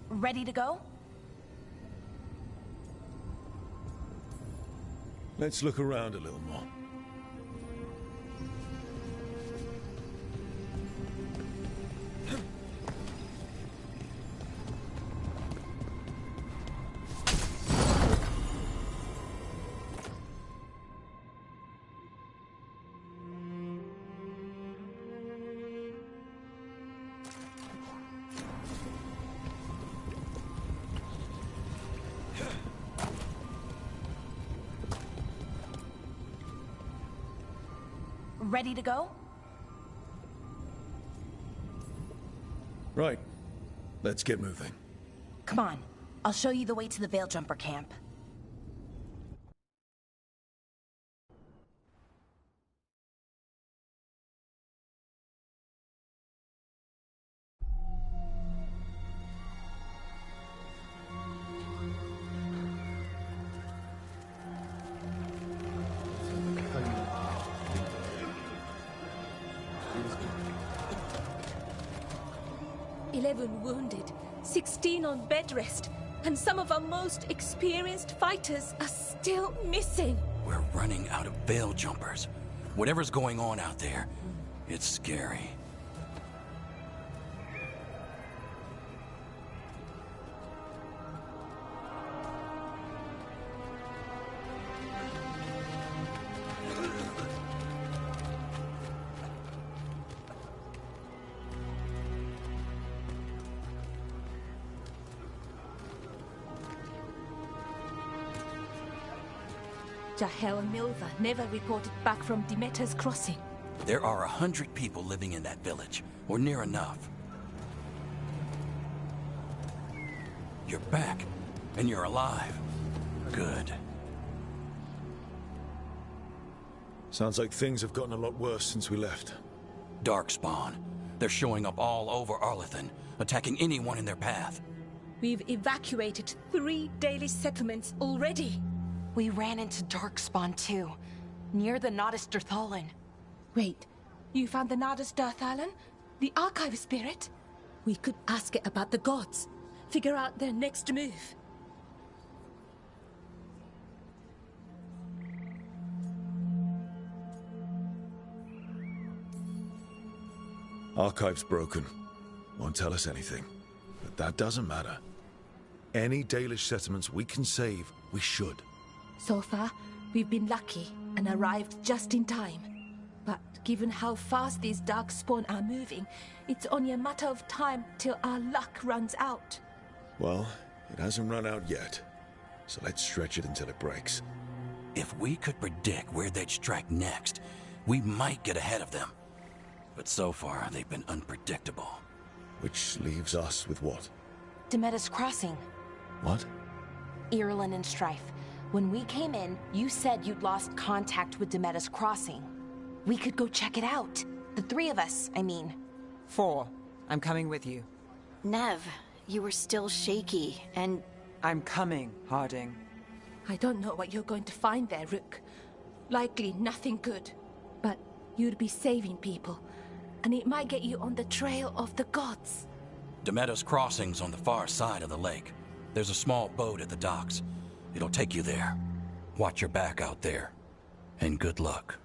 Ready to go? Let's look around a little more. ready to go? Right. Let's get moving. Come on, I'll show you the way to the Veil Jumper camp. "11 wounded, 16 on bed rest, and some of our most experienced fighters are still missing." We're running out of Veil Jumpers. Whatever's going on out there, it's scary. Jahel and Milva never reported back from Demeter's crossing. There are 100 people living in that village, or near enough. You're back, and you're alive. Good. Sounds like things have gotten a lot worse since we left. Darkspawn. They're showing up all over Arlathan, attacking anyone in their path. We've evacuated 3 daily settlements already. We ran into Darkspawn too, near the Nodus Dirthalan. Wait, you found the Nodus Dirthalan? The Archive Spirit? We could ask it about the gods. Figure out their next move. Archive's broken. Won't tell us anything. But that doesn't matter. Any Dalish settlements we can save, we should. So far, we've been lucky and arrived just in time. But given how fast these Darkspawn are moving, it's only a matter of time till our luck runs out. Well, it hasn't run out yet. So let's stretch it until it breaks. If we could predict where they'd strike next, we might get ahead of them. But so far, they've been unpredictable. Which leaves us with what? Demeter's crossing. What? Irulan and Strife. When we came in, you said you'd lost contact with Demeter's crossing. We could go check it out. The 3 of us, I mean. 4. I'm coming with you. Nev, you were still shaky, and... I'm coming, Harding. I don't know what you're going to find there, Rook. Likely nothing good. But you'd be saving people, and it might get you on the trail of the gods. Demeter's crossing's on the far side of the lake. There's a small boat at the docks. It'll take you there. Watch your back out there. And good luck.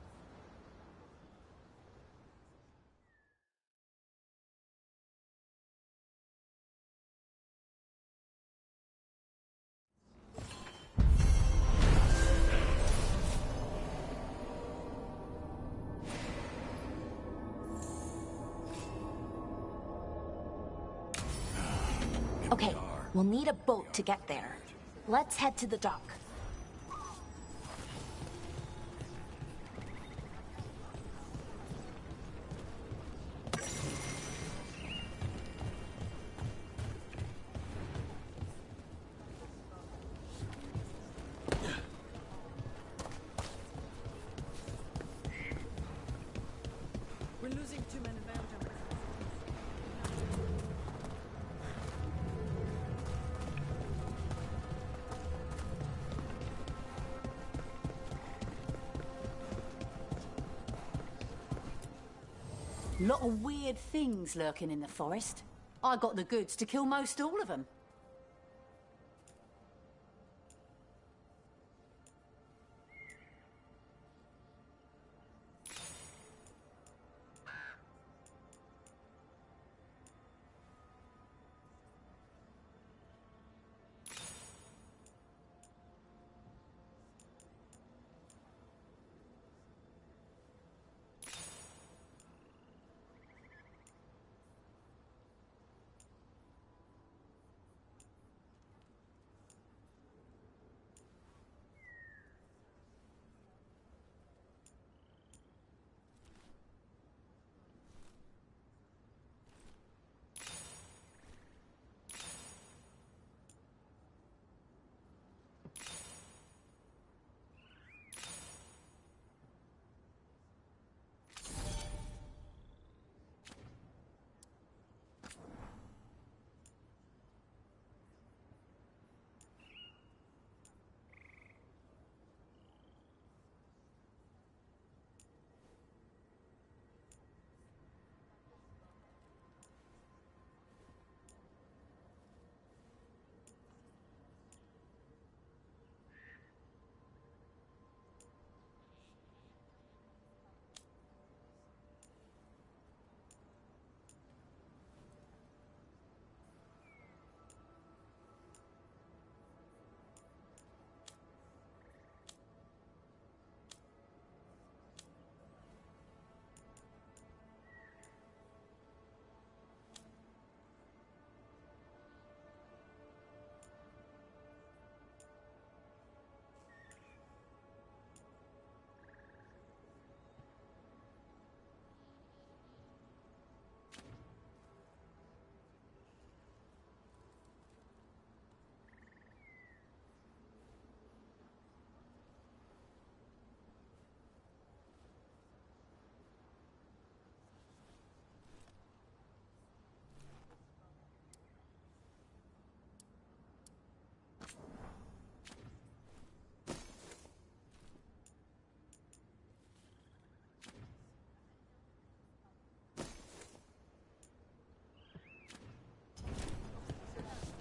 Okay, we'll need a boat to get there. Let's head to the dock. We're losing too many Veil Jumpers. Lot of weird things lurking in the forest. I got the goods to kill most all of them.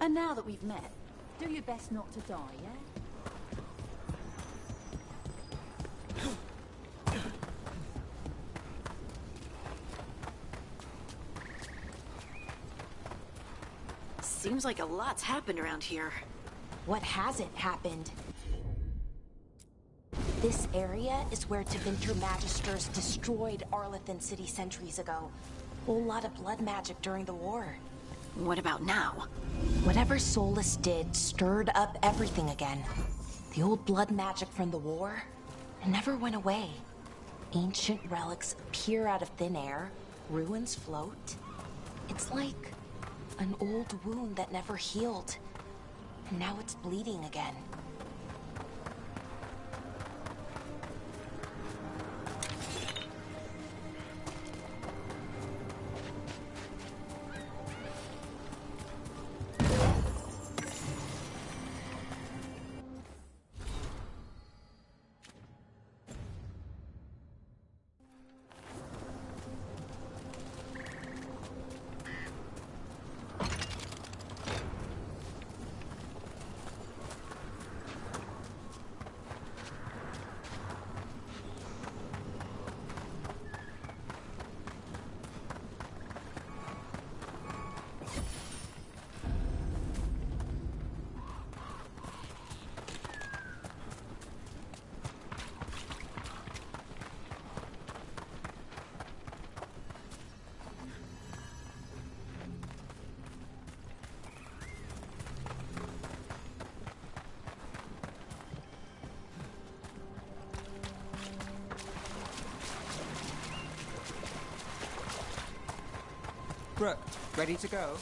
And now that we've met, do your best not to die, yeah? Seems like a lot's happened around here. What hasn't happened? This area is where Tevinter Magisters destroyed Arlathan City centuries ago. Whole lot of blood magic during the war. What about now? Whatever Solus did stirred up everything again. The old blood magic from the war, it never went away. Ancient relics appear out of thin air, ruins float. It's like an old wound that never healed, and now it's bleeding again. Brooke, ready to go?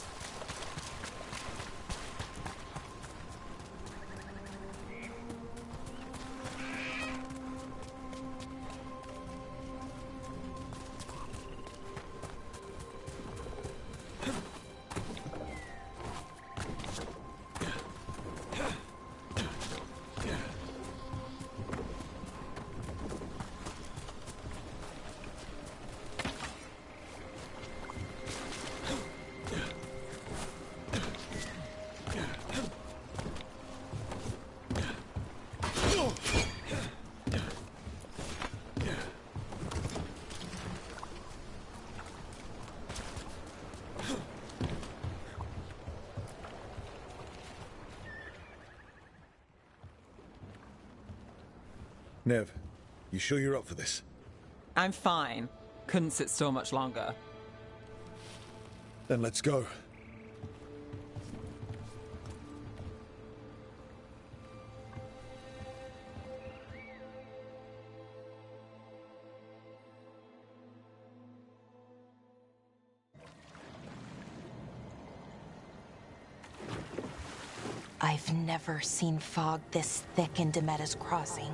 Nev, you sure you're up for this? I'm fine. Couldn't sit still much longer. Then let's go. I've never seen fog this thick in Demeda's Crossing.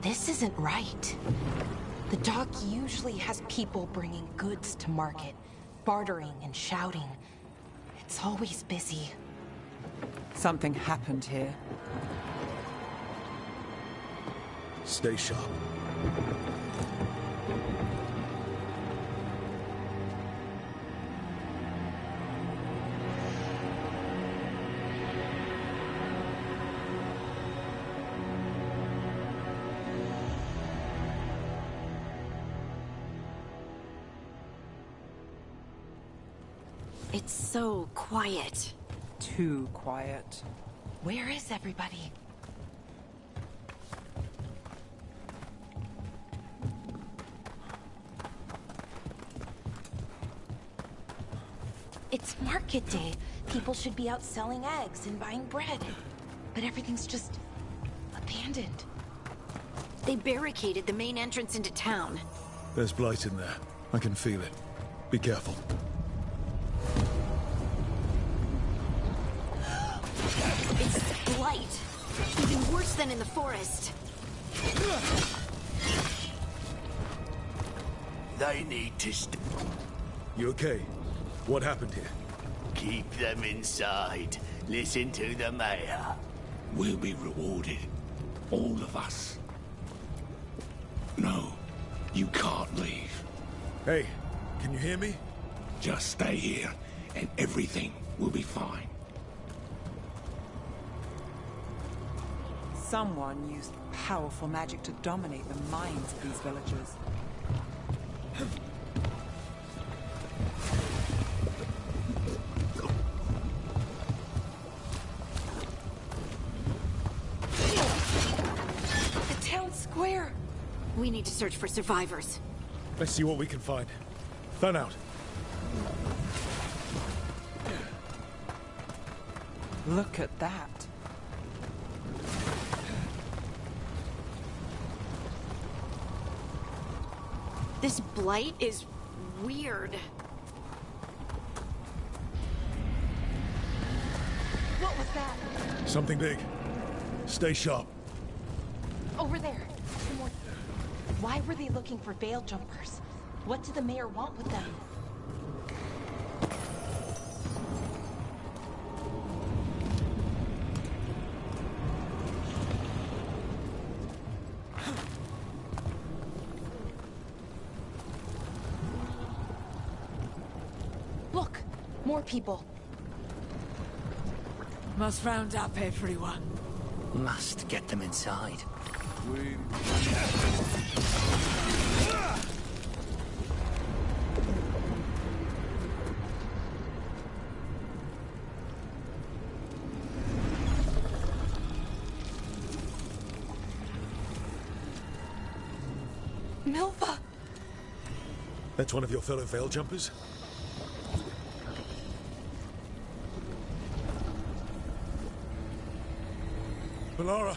This isn't right. The dock usually has people bringing goods to market, bartering and shouting. It's always busy. Something happened here. Stay sharp. It's so quiet. Too quiet. Where is everybody? It's market day. People should be out selling eggs and buying bread. But everything's just abandoned. They barricaded the main entrance into town. There's blight in there. I can feel it. Be careful. It's blight. Even worse than in the forest. They need to You okay? What happened here? Keep them inside. Listen to the mayor. We'll be rewarded. All of us. No, you can't leave. Hey, can you hear me? Just stay here, and everything will be fine. Someone used powerful magic to dominate the minds of these villagers. The town square! We need to search for survivors. Let's see what we can find. Thun out. Look at that. This blight is weird. What was that? Something big. Stay sharp. Over there. Why were they looking for veil jumpers? What did the mayor want with them? Look! More people. Must round up everyone. Must get them inside. Milva! That's one of your fellow Veil Jumpers? Bellara!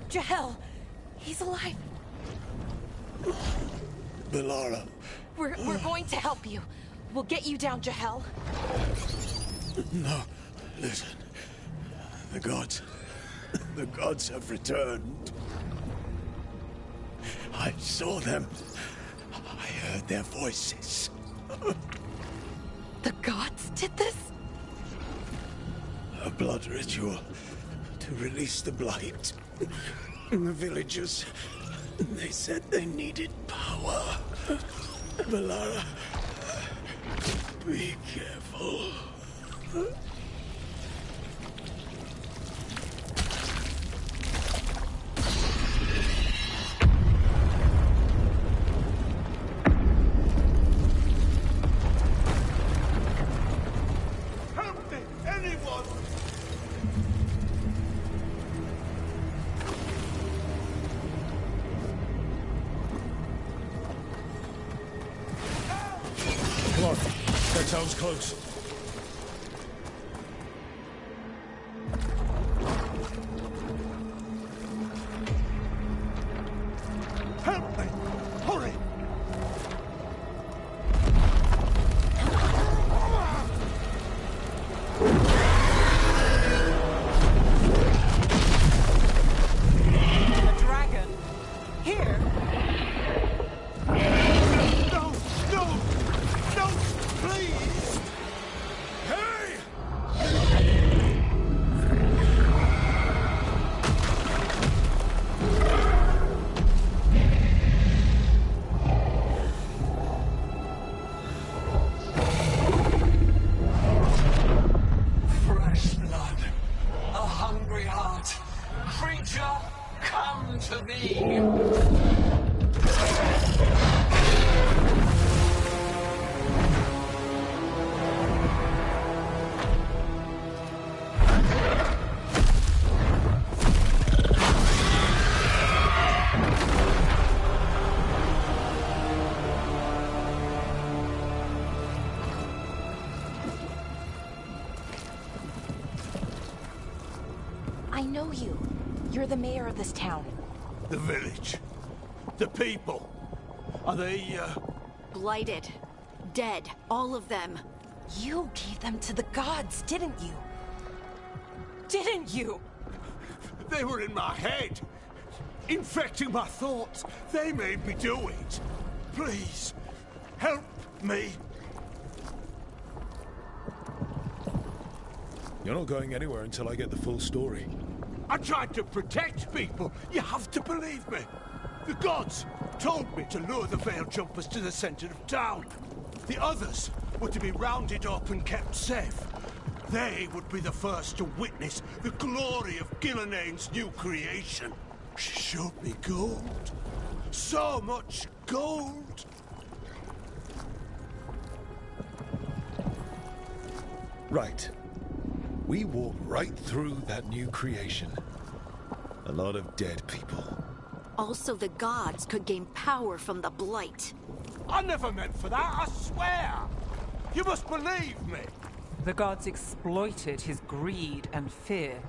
Jahel! He's alive! Bellara. We're going to help you. We'll get you down, Jahel. No, listen. The gods have returned. I saw them. I heard their voices. The gods did this? A blood ritual to release the blight. The villagers, they said they needed power. Bellara, be careful. Help me! Anyone! Come on. That sounds close. Help me! Hurry! A dragon? Here? No! No! No! Please! Hey! Fresh blood, a hungry heart. Creature, come to me. I know you. You're the mayor of this town. The village. The people. Are they, Blighted. Dead. All of them. You gave them to the gods, didn't you? Didn't you? They were in my head. infecting my thoughts. They made me do it. Please, help me. You're not going anywhere until I get the full story. I tried to protect people. You have to believe me. The gods told me to lure the Veil Jumpers to the center of town. The others were to be rounded up and kept safe. They would be the first to witness the glory of Gilneain's new creation. She showed me gold. So much gold. Right. We walked right through that new creation. A lot of dead people. Also, the gods could gain power from the Blight. I never meant for that, I swear! You must believe me! The gods exploited his greed and fear.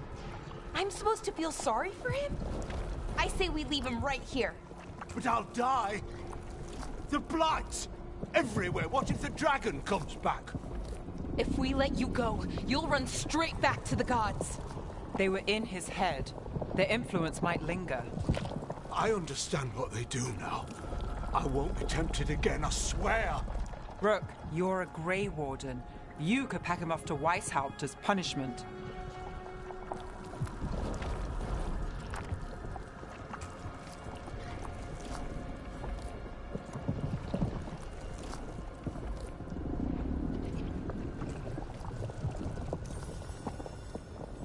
I'm supposed to feel sorry for him? I say we leave him right here. But I'll die. The Blight! Everywhere. What if the dragon comes back? If we let you go, you'll run straight back to the gods. They were in his head. Their influence might linger. I understand what they do now. I won't be tempted again, I swear. Rook, you're a Grey Warden. You could pack him off to Weishaupt as punishment.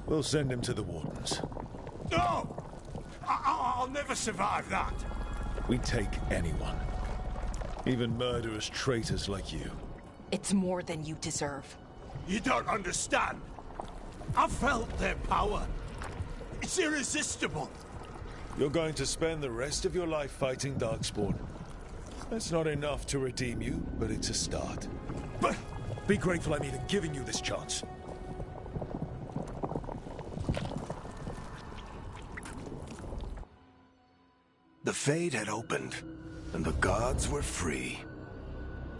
We'll send him to the Wardens. No! I'll never survive that. We take anyone. Even murderous traitors like you. It's more than you deserve. You don't understand. I've felt their power. It's irresistible. You're going to spend the rest of your life fighting Darkspawn. That's not enough to redeem you, but it's a start. But be grateful I'm even giving you this chance. The Fade had opened, and the gods were free.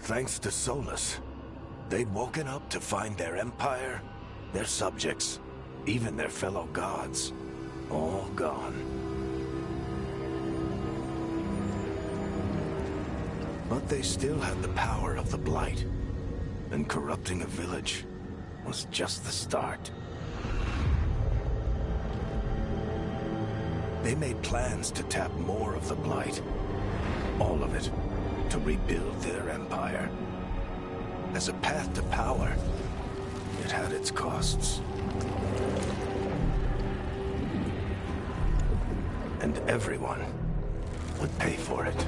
Thanks to Solus, they'd woken up to find their empire, their subjects, even their fellow gods, all gone. But they still had the power of the Blight, and corrupting a village was just the start. They made plans to tap more of the Blight. All of it. To rebuild their empire. As a path to power, it had its costs. And everyone would pay for it.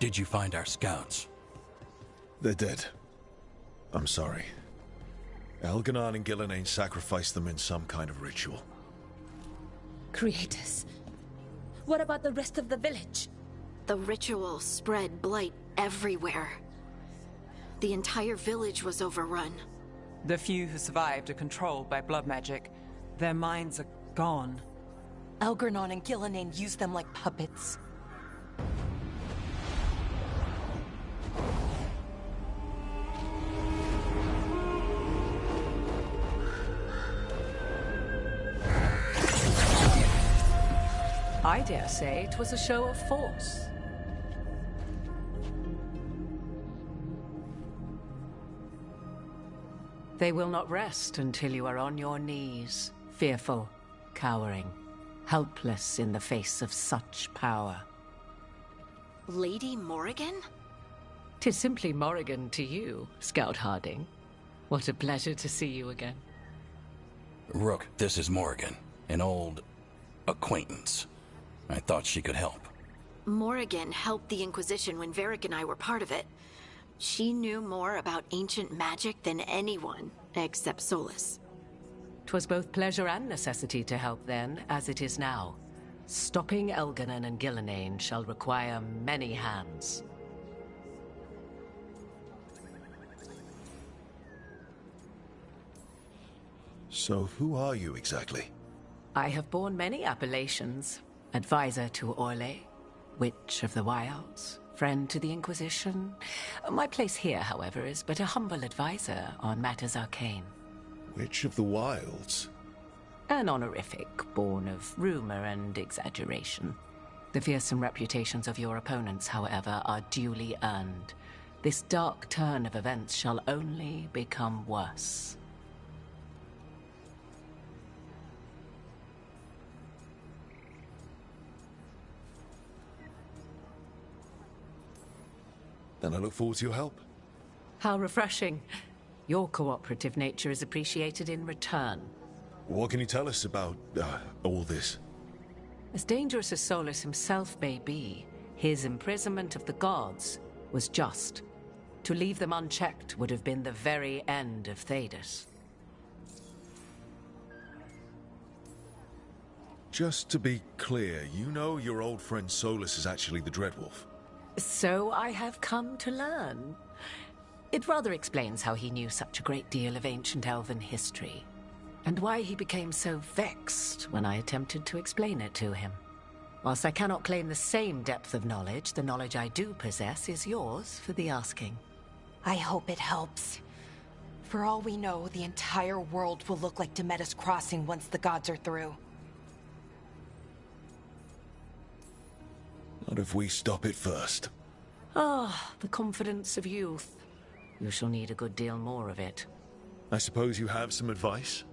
Did you find our scouts? They're dead. I'm sorry. Elganon and Gilneain sacrificed them in some kind of ritual. Creators. What about the rest of the village? The ritual spread blight everywhere. The entire village was overrun. The few who survived are controlled by blood magic. Their minds are gone. Elganon and Gilneain used them like puppets. I dare say it was a show of force. They will not rest until you are on your knees, fearful, cowering, helpless in the face of such power. Lady Morrigan? 'Tis simply Morrigan to you, Scout Harding. What a pleasure to see you again. Rook, this is Morrigan, an old acquaintance. I thought she could help. Morrigan helped the Inquisition when Varric and I were part of it. She knew more about ancient magic than anyone, except Solas. 'Twas both pleasure and necessity to help then, as it is now. Stopping Elganon and Gillenane shall require many hands. So who are you exactly? I have borne many appellations. Advisor to Orlais, Witch of the Wilds, friend to the Inquisition. My place here, however, is but a humble advisor on matters arcane. Witch of the Wilds? An honorific born of rumor and exaggeration. The fearsome reputations of your opponents, however, are duly earned. This dark turn of events shall only become worse. Then I look forward to your help. How refreshing. Your cooperative nature is appreciated in return. What can you tell us about all this? As dangerous as Solas himself may be, his imprisonment of the gods was just. To leave them unchecked would have been the very end of Thedas. Just to be clear, you know your old friend Solas is actually the Dreadwolf. So I have come to learn. It rather explains how he knew such a great deal of ancient elven history, and why he became so vexed when I attempted to explain it to him. Whilst I cannot claim the same depth of knowledge, the knowledge I do possess is yours for the asking. I hope it helps. For all we know, the entire world will look like Demetus Crossing once the gods are through. Not if we stop it first. Ah, the confidence of youth. You shall need a good deal more of it. I suppose you have some advice?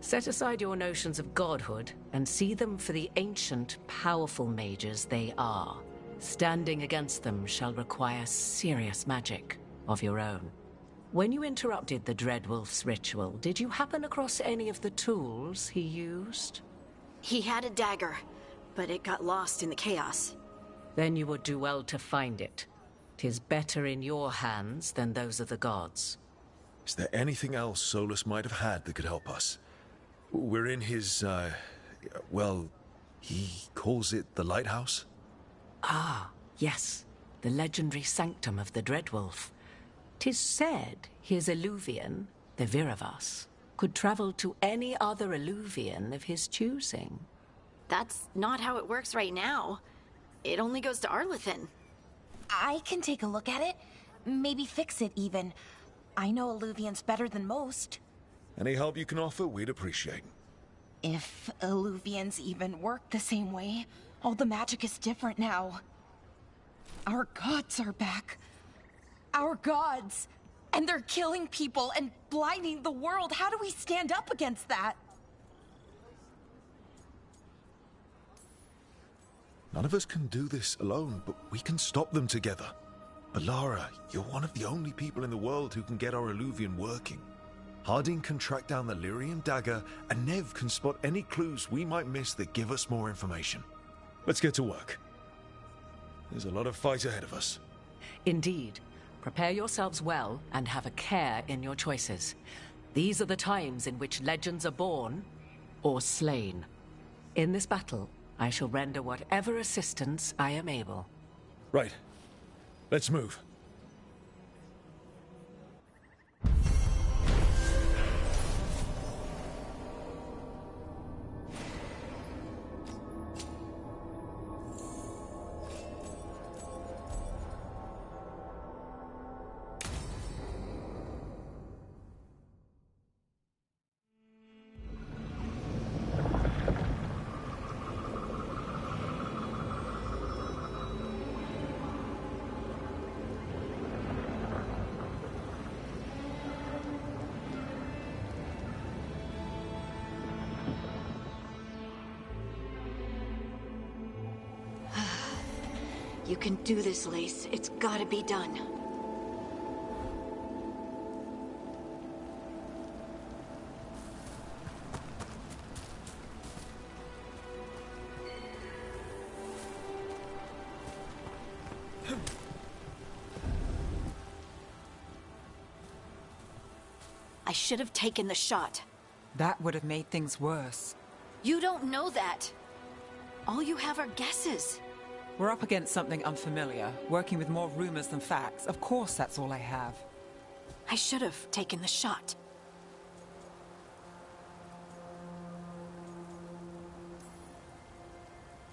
Set aside your notions of godhood and see them for the ancient, powerful mages they are. Standing against them shall require serious magic of your own. When you interrupted the Dreadwolf's ritual, did you happen across any of the tools he used? He had a dagger, but it got lost in the chaos. Then you would do well to find it. 'Tis better in your hands than those of the gods. Is there anything else Solas might have had that could help us? We're in his, well, he calls it the Lighthouse? Ah, yes. The legendary sanctum of the Dreadwolf. 'Tis said his Eluvian, the Viravas, could travel to any other Eluvian of his choosing. That's not how it works right now. It only goes to Arlathan. I can take a look at it. Maybe fix it, even. I know Eluvians better than most. Any help you can offer, we'd appreciate. If Eluvians even work the same way, all the magic is different now. Our gods are back. Our gods! And they're killing people and blinding the world. How do we stand up against that? None of us can do this alone, but we can stop them together. Alara, you're one of the only people in the world who can get our Eluvian working. Harding can track down the Lyrium dagger, and Nev can spot any clues we might miss that give us more information. Let's get to work. There's a lot of fight ahead of us. Indeed. Prepare yourselves well and have a care in your choices. These are the times in which legends are born or slain. In this battle, I shall render whatever assistance I am able. Right. Let's move. You can do this, Lace. It's gotta be done. I should have taken the shot. That would have made things worse. You don't know that. All you have are guesses. We're up against something unfamiliar, working with more rumors than facts. Of course that's all I have. I should have taken the shot.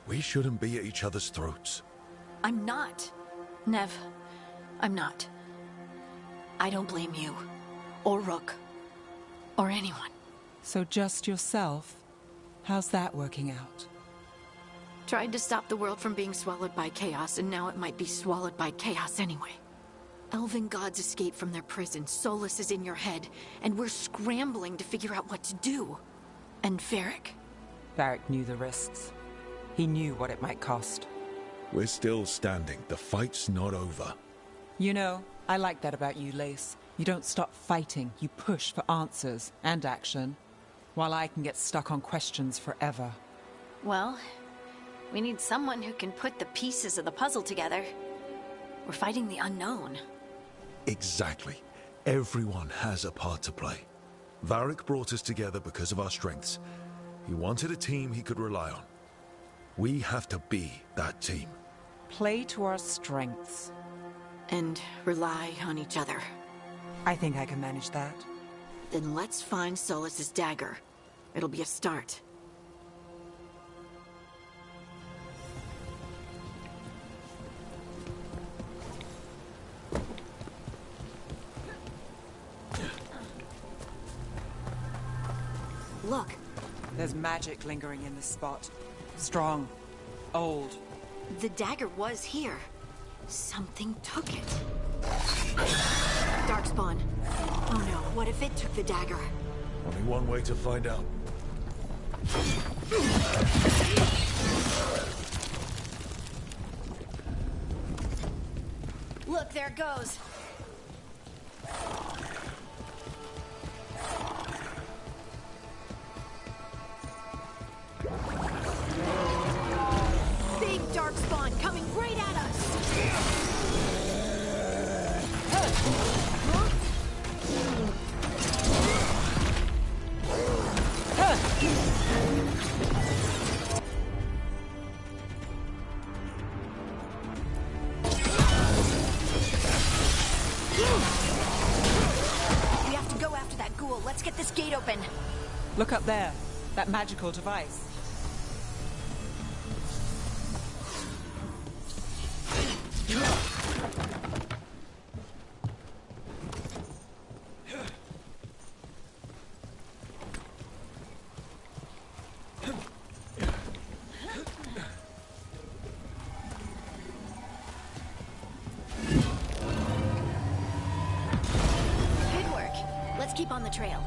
We shouldn't be at each other's throats. I'm not. Nev, I'm not. I don't blame you. Or Rook. Or anyone. So just yourself? How's that working out? Tried to stop the world from being swallowed by chaos, and now it might be swallowed by chaos anyway. Elven gods escaped from their prison, Solus is in your head, and we're scrambling to figure out what to do. And Varric? Varric knew the risks. He knew what it might cost. We're still standing. The fight's not over. You know, I like that about you, Lace. You don't stop fighting. You push for answers and action, while I can get stuck on questions forever. Well, we need someone who can put the pieces of the puzzle together. We're fighting the unknown. Exactly. Everyone has a part to play. Varric brought us together because of our strengths. He wanted a team he could rely on. We have to be that team. Play to our strengths. And rely on each other. I think I can manage that. Then let's find Solus's dagger. It'll be a start. Look. There's magic lingering in this spot. Strong. Old. The dagger was here. Something took it. Darkspawn. Oh no, what if it took the dagger? Only one way to find out. Look, there it goes. Big Darkspawn coming right at us! We have to go after that ghoul. Let's get this gate open. Look up there. That magical device. Good work. Let's keep on the trail.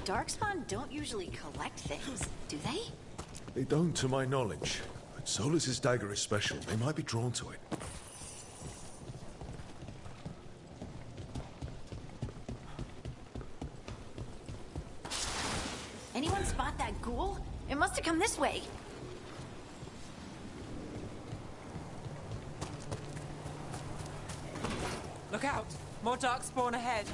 Darkspawn don't usually collect things, do they? They don't, to my knowledge. But Solus's dagger is special. They might be drawn to it. Anyone spot that ghoul? It must have come this way. Look out! More Darkspawn ahead.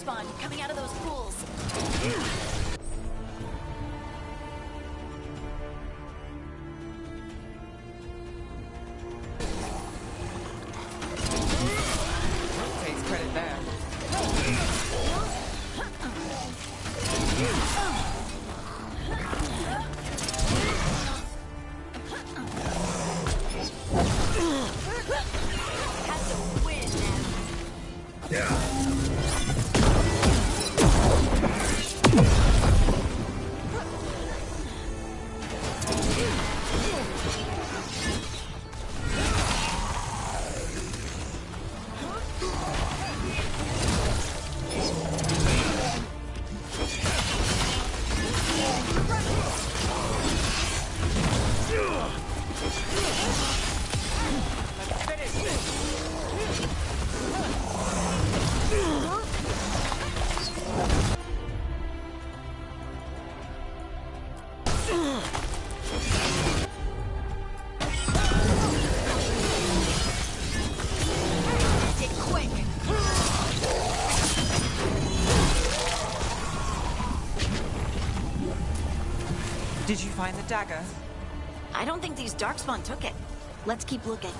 darkspawn coming out of those pools. Takes credit there. Did you find the dagger? I don't think these darkspawn took it. Let's keep looking.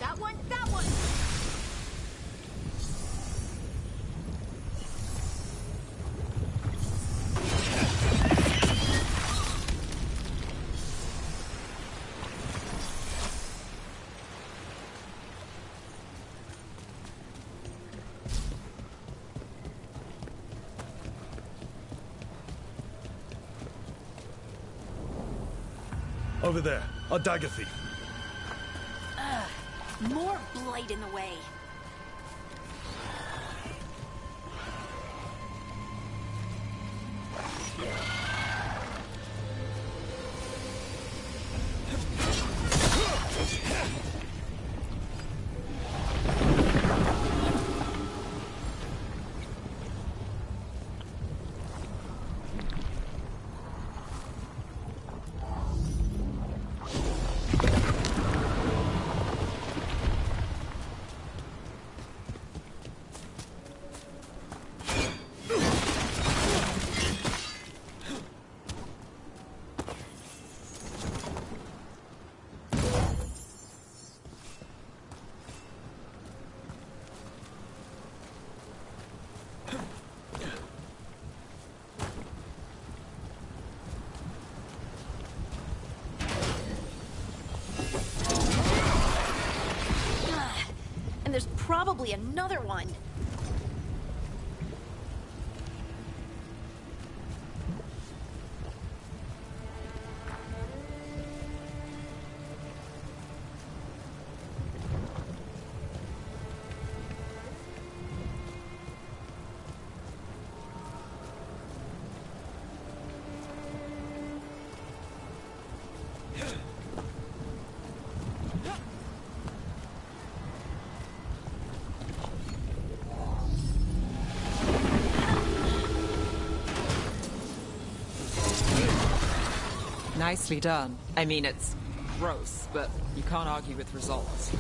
That one, that one! Over there, a dagger thief. More blight in the way. There's probably another one. Nicely done. I mean, it's gross, but you can't argue with results.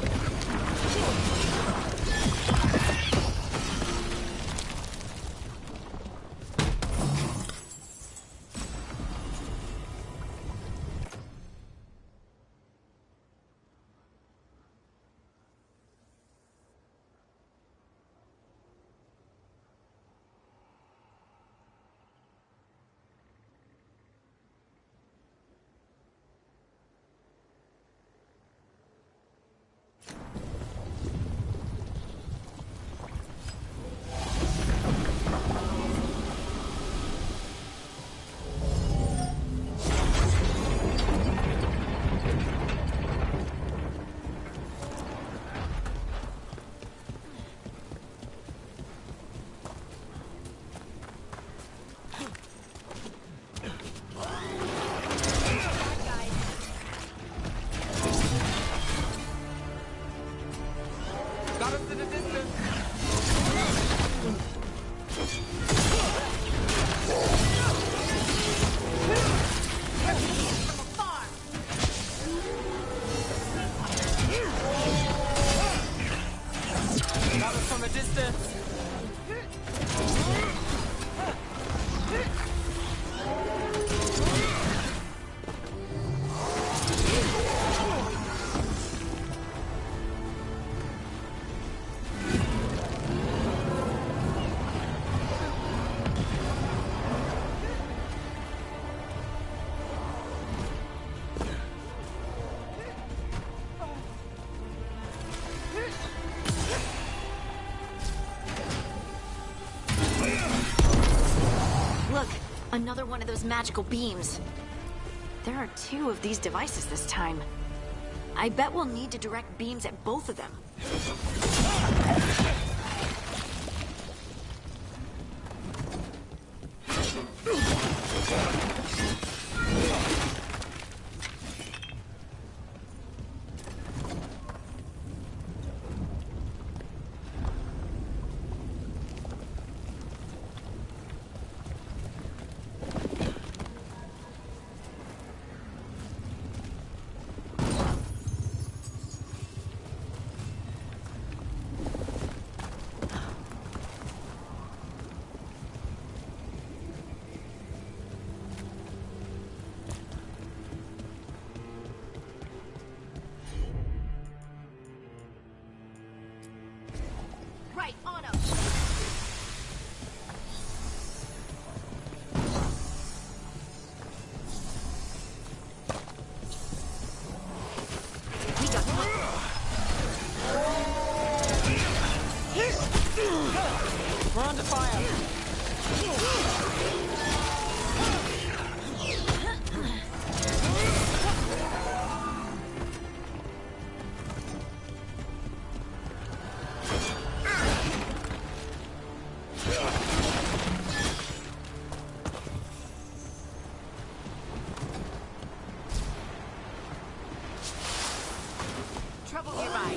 Shadows in the distance. Shadows from a distance. Look, another one of those magical beams. There are 2 of these devices this time. I bet we'll need to direct beams at both of them. Right, on up. We got We're under fire. Trouble nearby.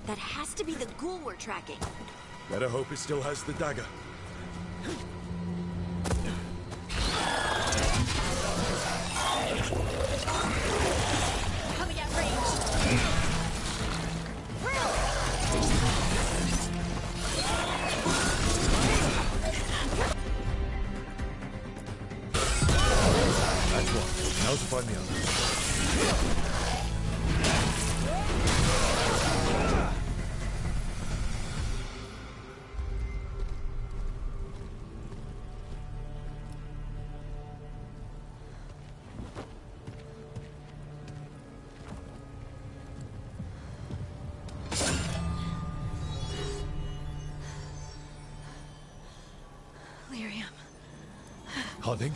That has to be the ghoul we're tracking. Better hope it still has the dagger. Coming at range. That's one. Now to find the other. Lyrium. Harding?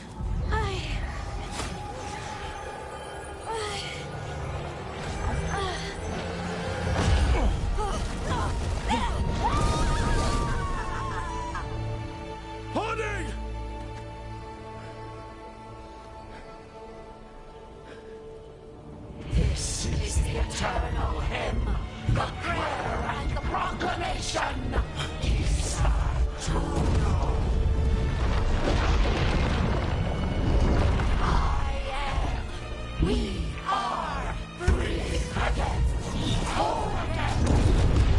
eternal hymn, the prayer and the proclamation. Isa Tuno. I am. We are free again. Whole again.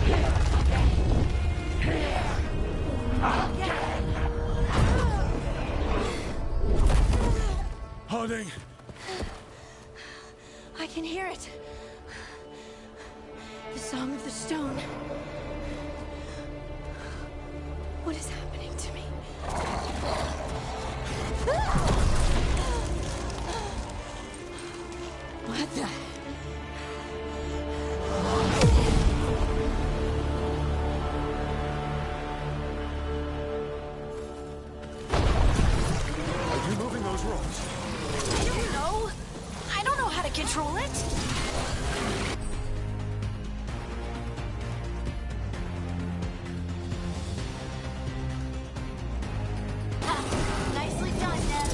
Here again. Here again. Harding! I can hear it. The Song of the Stone. What is happening to me? What the? Are you moving those rocks? I don't know. I don't know how to control it. Nicely done, Ned.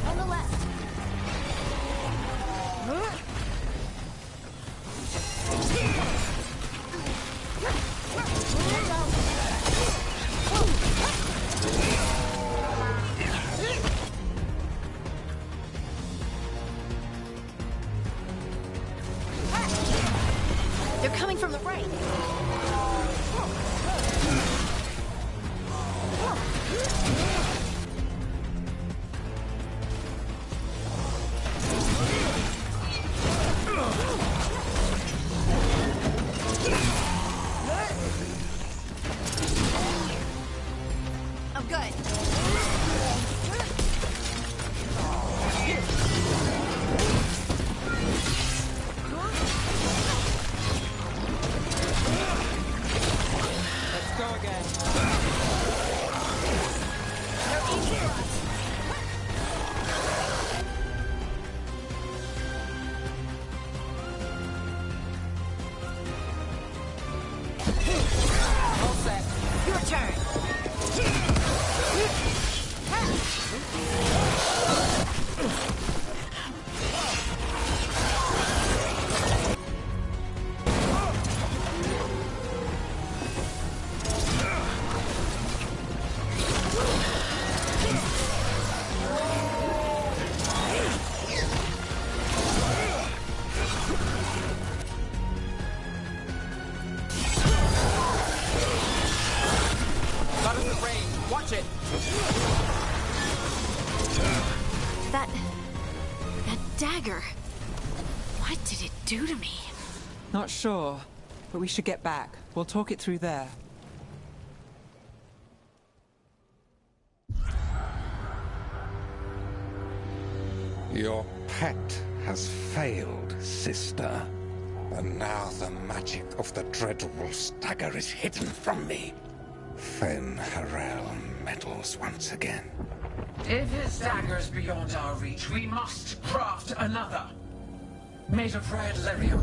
On the left. They're coming from the right. I'm good. Let's go again. They're easy for us. All set. Your turn. Got us at range. Watch it. That dagger. What did it do to me? Not sure, but we should get back. We'll talk it through there. Your pet has failed, sister. And now the magic of the dreadful stagger is hidden from me. Fen Harel meddles once again. If his dagger's beyond our reach, we must craft another. Made of red lyrium.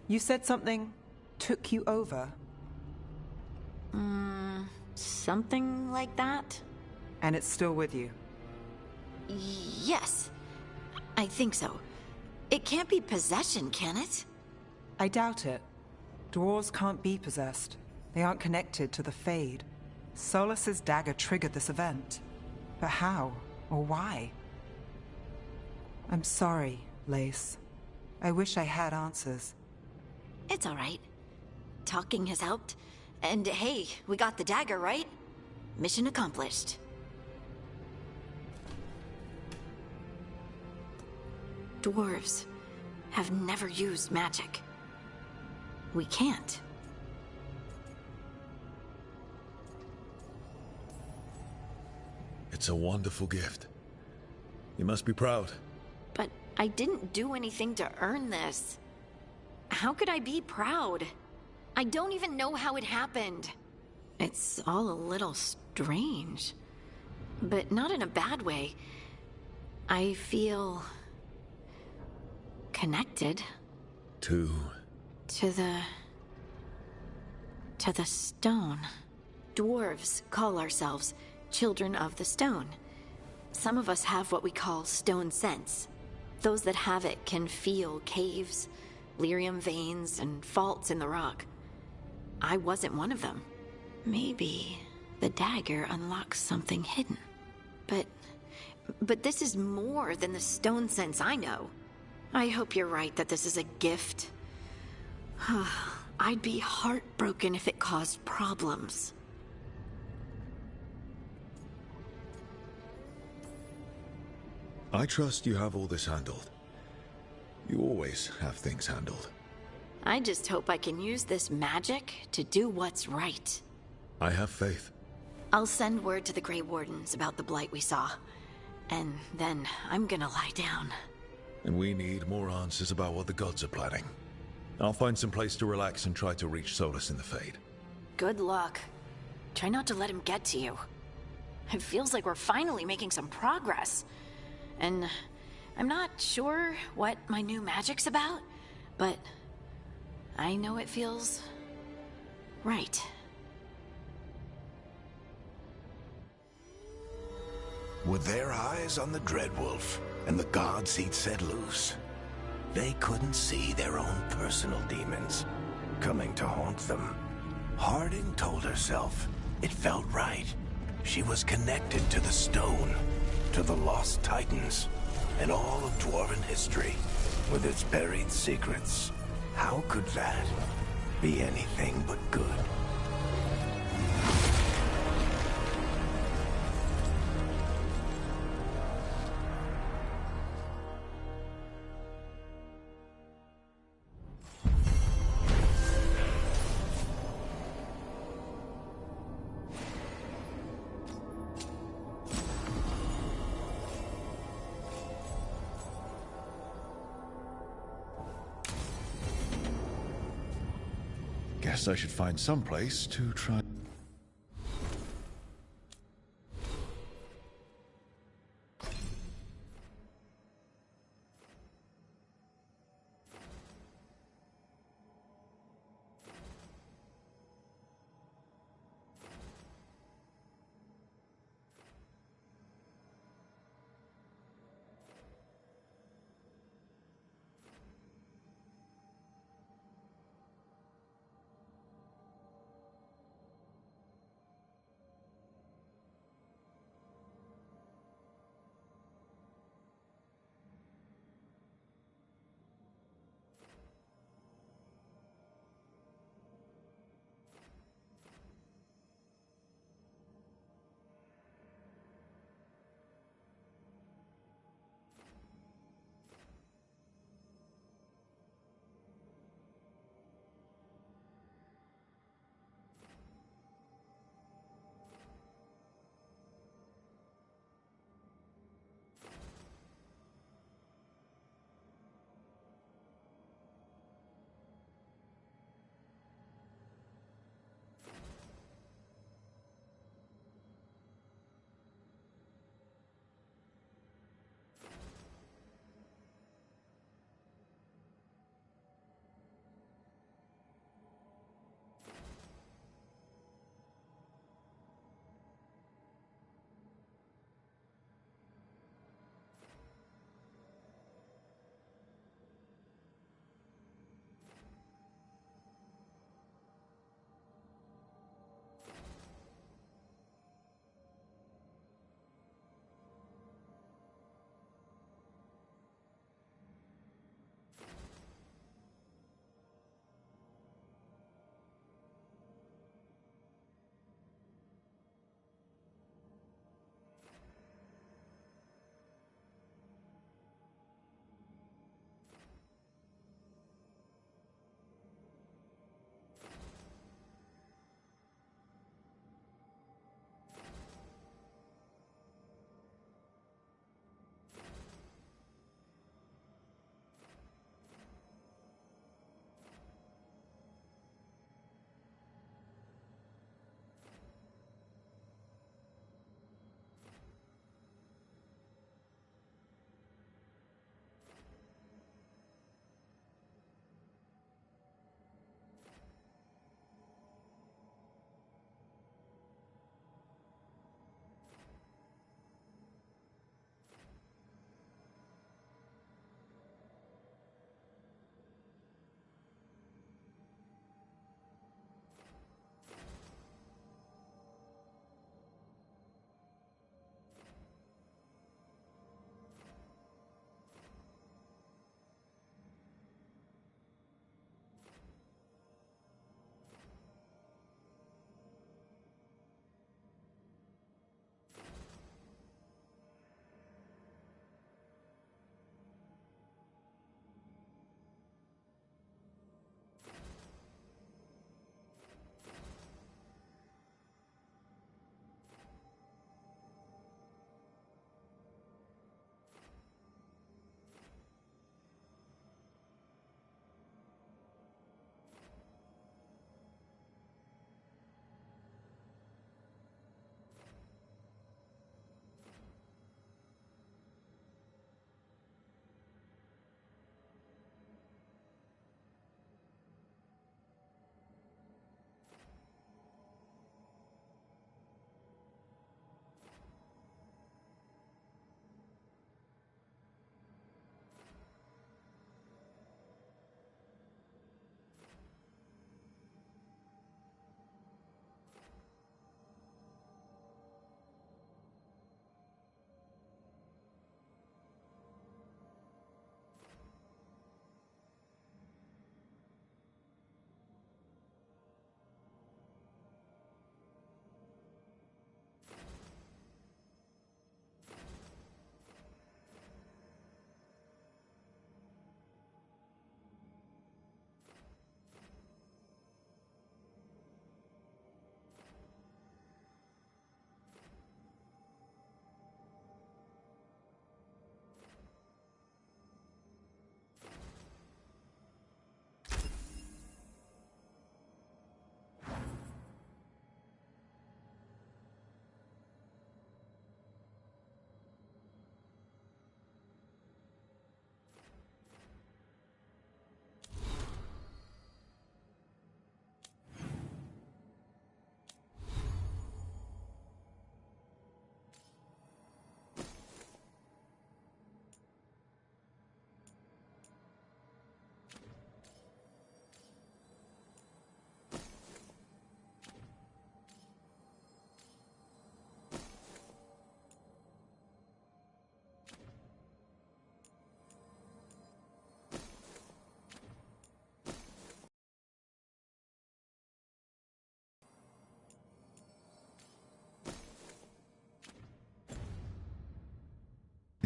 You said something took you over? Something like that? And it's still with you? Yes. I think so. It can't be possession, can it? I doubt it. Dwarves can't be possessed. They aren't connected to the Fade. Solas's dagger triggered this event. But how? Or why? I'm sorry, Lace. I wish I had answers. It's all right. Talking has helped. And hey, we got the dagger, right? Mission accomplished. Dwarves have never used magic. We can't. It's a wonderful gift. You must be proud. But I didn't do anything to earn this. How could I be proud? I don't even know how it happened. It's all a little strange. But not in a bad way. I feel... connected. To the stone. Dwarves call ourselves Children of the Stone. Some of us have what we call stone sense. Those that have it can feel caves, lyrium veins, and faults in the rock. I wasn't one of them. Maybe the dagger unlocks something hidden. But this is more than the stone sense I know. I hope you're right that this is a gift. I'd be heartbroken if it caused problems. I trust you have all this handled. You always have things handled. I just hope I can use this magic to do what's right. I have faith. I'll send word to the Grey Wardens about the blight we saw. And then I'm gonna lie down. And we need more answers about what the gods are planning. I'll find some place to relax and try to reach Solus in the Fade. Good luck. Try not to let him get to you. It feels like we're finally making some progress. And I'm not sure what my new magic's about, but I know it feels right. Were their eyes on the Dreadwolf and the gods he'd set loose? They couldn't see their own personal demons coming to haunt them. Harding told herself it felt right. She was connected to the stone, to the lost titans, and all of Dwarven history, with its buried secrets. How could that be anything but good? Guess I should find some place to try.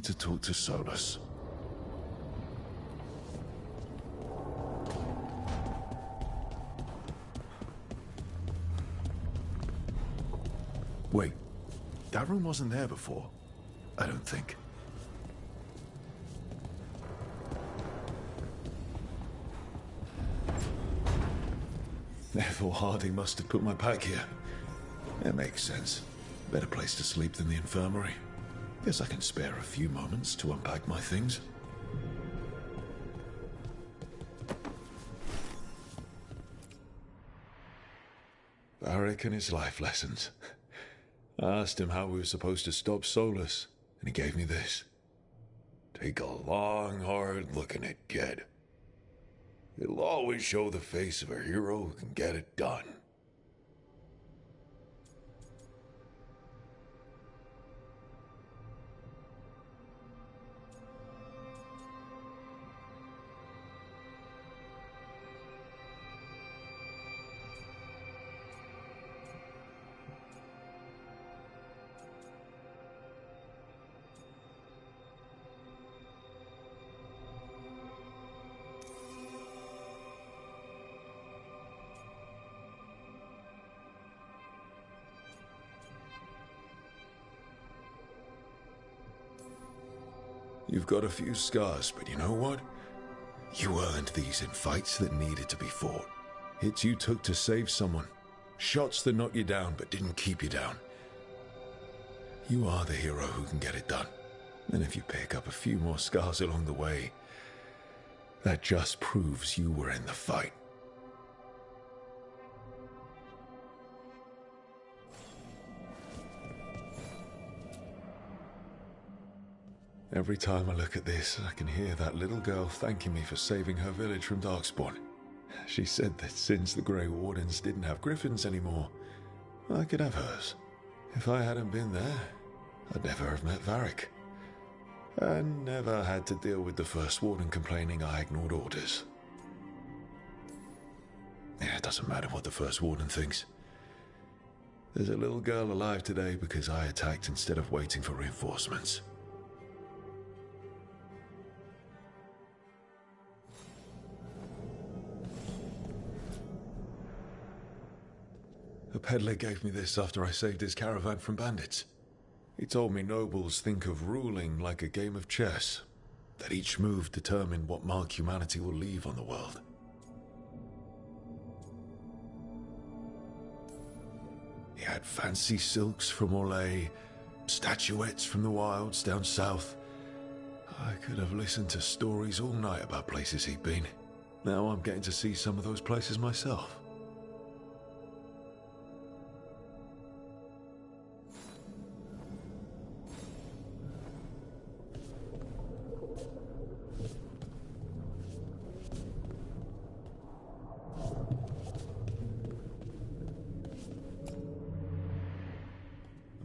to talk to Solus. Wait, that room wasn't there before. I don't think. Therefore, Harding must have put my pack here. It makes sense. Better place to sleep than the infirmary. Guess I can spare a few moments to unpack my things. Varric and his life lessons. I asked him how we were supposed to stop Solus, and he gave me this. Take a long, hard look in it, kid. It'll always show the face of a hero who can get it done. You've got a few scars, but you know what? You earned these in fights that needed to be fought. Hits you took to save someone. Shots that knocked you down but didn't keep you down. You are the hero who can get it done. And if you pick up a few more scars along the way, that just proves you were in the fight. Every time I look at this, I can hear that little girl thanking me for saving her village from Darkspawn. She said that since the Grey Wardens didn't have griffins anymore, I could have hers. If I hadn't been there, I'd never have met Varric. And never had to deal with the First Warden complaining I ignored orders. Yeah, it doesn't matter what the First Warden thinks. There's a little girl alive today because I attacked instead of waiting for reinforcements. A peddler gave me this after I saved his caravan from bandits. He told me nobles think of ruling like a game of chess, that each move determined what mark humanity will leave on the world. He had fancy silks from Orlais, statuettes from the wilds down south. I could have listened to stories all night about places he'd been. Now I'm getting to see some of those places myself.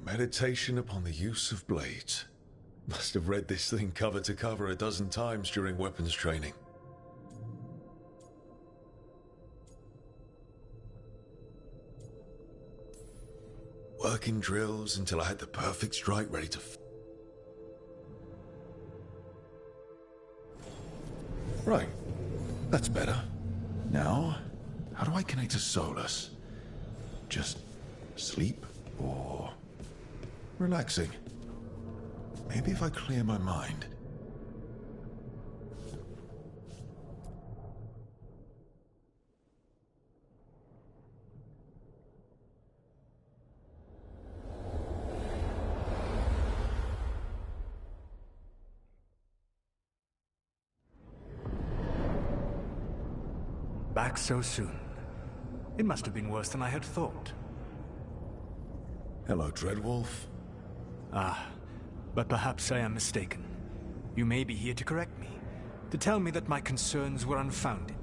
Meditation upon the use of blades. Must have read this thing cover to cover a dozen times during weapons training. Working drills until I had the perfect strike ready to... Right. That's better. Now, how do I connect to Solus? Just sleep or... relaxing. Maybe if I clear my mind. Back so soon. It must have been worse than I had thought. Hello, Dreadwolf. Ah, but perhaps I am mistaken. You may be here to correct me, to tell me that my concerns were unfounded.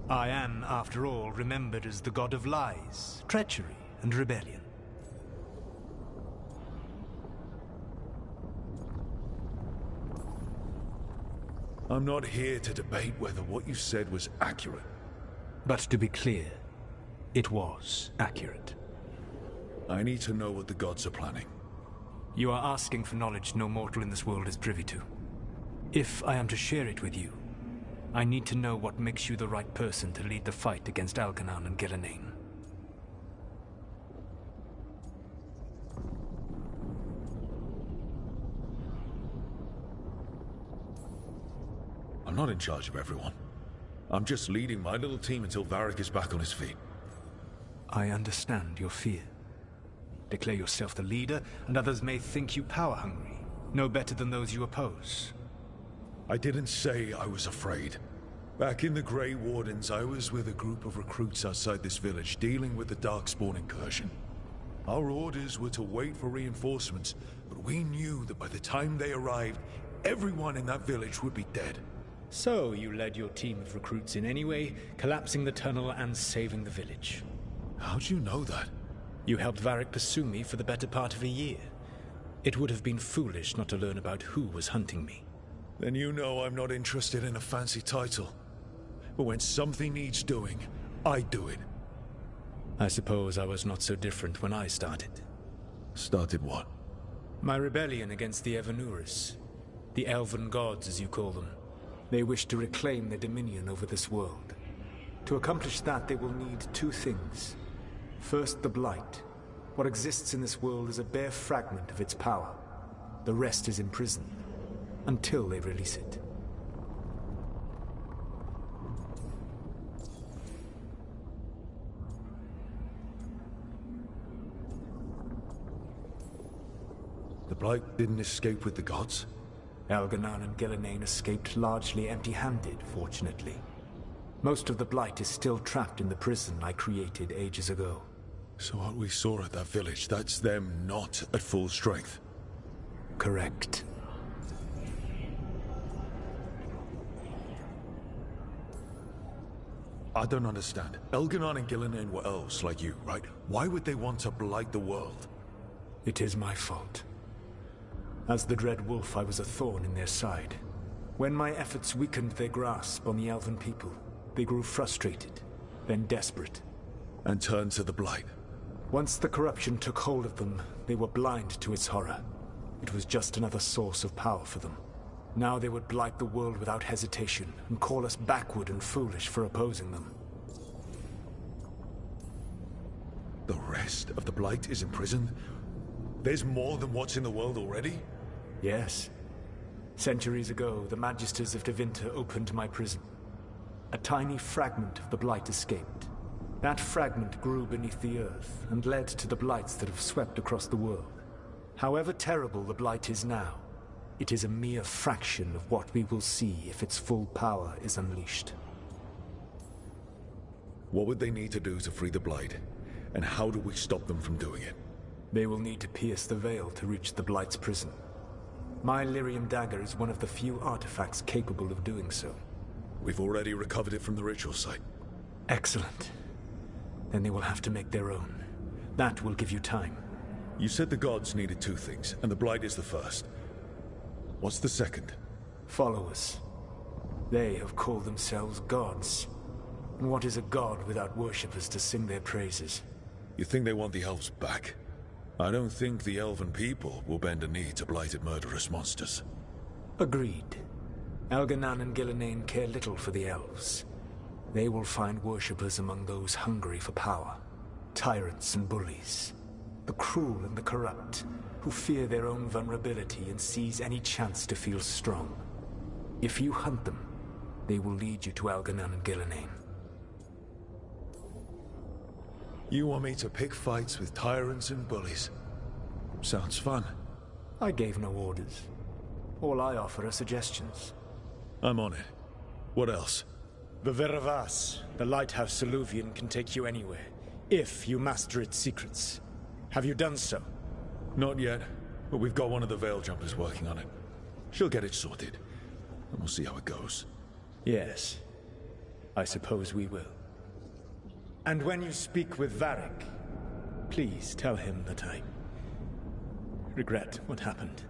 I am, after all, remembered as the god of lies, treachery, and rebellion. I'm not here to debate whether what you said was accurate. But to be clear, it was accurate. I need to know what the gods are planning. You are asking for knowledge no mortal in this world is privy to. If I am to share it with you, I need to know what makes you the right person to lead the fight against Elganon and Gillenane. I'm not in charge of everyone. I'm just leading my little team until Varric is back on his feet. I understand your fear. Declare yourself the leader, and others may think you power-hungry, no better than those you oppose. I didn't say I was afraid. Back in the Grey Wardens, I was with a group of recruits outside this village, dealing with the Darkspawn incursion. Our orders were to wait for reinforcements, but we knew that by the time they arrived, everyone in that village would be dead. So you led your team of recruits in anyway, collapsing the tunnel and saving the village. How'd you know that? You helped Varric pursue me for the better part of a year. It would have been foolish not to learn about who was hunting me. Then you know I'm not interested in a fancy title. But when something needs doing, I do it. I suppose I was not so different when I started. Started what? My rebellion against the Evanuris. The Elven Gods, as you call them. They wish to reclaim their dominion over this world. To accomplish that, they will need two things. First, the Blight. What exists in this world is a bare fragment of its power. The rest is imprisoned, until they release it. The Blight didn't escape with the gods? Elganon and Gillenane escaped largely empty-handed, fortunately. Most of the Blight is still trapped in the prison I created ages ago. So what we saw at that village, that's them not at full strength? Correct. I don't understand. Elganon and Gillenane were elves like you, right? Why would they want to blight the world? It is my fault. As the Dread Wolf, I was a thorn in their side. When my efforts weakened their grasp on the Elven people, they grew frustrated, then desperate. And turned to the Blight. Once the corruption took hold of them, they were blind to its horror. It was just another source of power for them. Now they would blight the world without hesitation, and call us backward and foolish for opposing them. The rest of the Blight is imprisoned? There's more than what's in the world already? Yes. Centuries ago, the Magisters of Tevinter opened my prison. A tiny fragment of the Blight escaped. That fragment grew beneath the earth, and led to the Blights that have swept across the world. However terrible the Blight is now, it is a mere fraction of what we will see if its full power is unleashed. What would they need to do to free the Blight? And how do we stop them from doing it? They will need to pierce the veil to reach the Blight's prison. My Lyrium dagger is one of the few artifacts capable of doing so. We've already recovered it from the ritual site. Excellent. Then they will have to make their own. That will give you time. You said the gods needed two things, and the Blight is the first. What's the second? Followers. They have called themselves gods. And what is a god without worshippers to sing their praises? You think they want the elves back? I don't think the elven people will bend a knee to blighted murderous monsters. Agreed. Elganon and Gillenane care little for the elves. They will find worshippers among those hungry for power. Tyrants and bullies. The cruel and the corrupt, who fear their own vulnerability and seize any chance to feel strong. If you hunt them, they will lead you to Elganon and Gillenane. You want me to pick fights with tyrants and bullies? Sounds fun. I gave no orders. All I offer are suggestions. I'm on it. What else? The Veravas, the lighthouse Soluvian, can take you anywhere, if you master its secrets. Have you done so? Not yet, but we've got one of the Veil Jumpers working on it. She'll get it sorted, and we'll see how it goes. Yes. I suppose we will. And when you speak with Varric, please tell him that I regret what happened.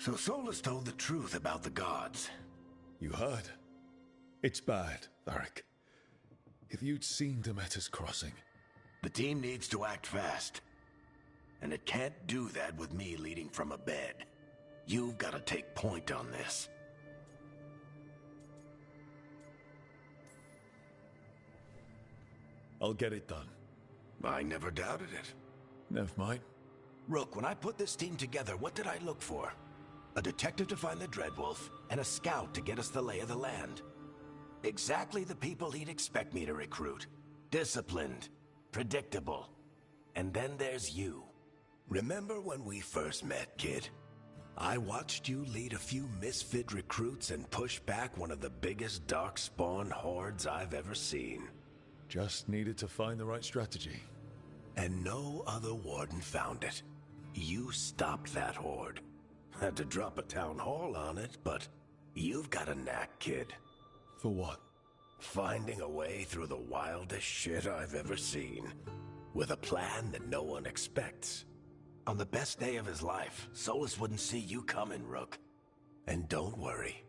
So Solus told the truth about the gods. You heard? It's bad, Varric. If you'd seen Demeter's crossing... The team needs to act fast. And it can't do that with me leading from a bed. You've got to take point on this. I'll get it done. I never doubted it. Never mind. Rook, when I put this team together, what did I look for? A detective to find the Dreadwolf, and a scout to get us the lay of the land. Exactly the people he'd expect me to recruit. Disciplined, predictable. And then there's you. Remember when we first met, kid? I watched you lead a few misfit recruits and push back one of the biggest darkspawn hordes I've ever seen. Just needed to find the right strategy. And no other warden found it. You stopped that horde. Had to drop a town hall on it, but you've got a knack, kid. For what? Finding a way through the wildest shit I've ever seen. With a plan that no one expects. On the best day of his life, Solus wouldn't see you coming, Rook. And don't worry.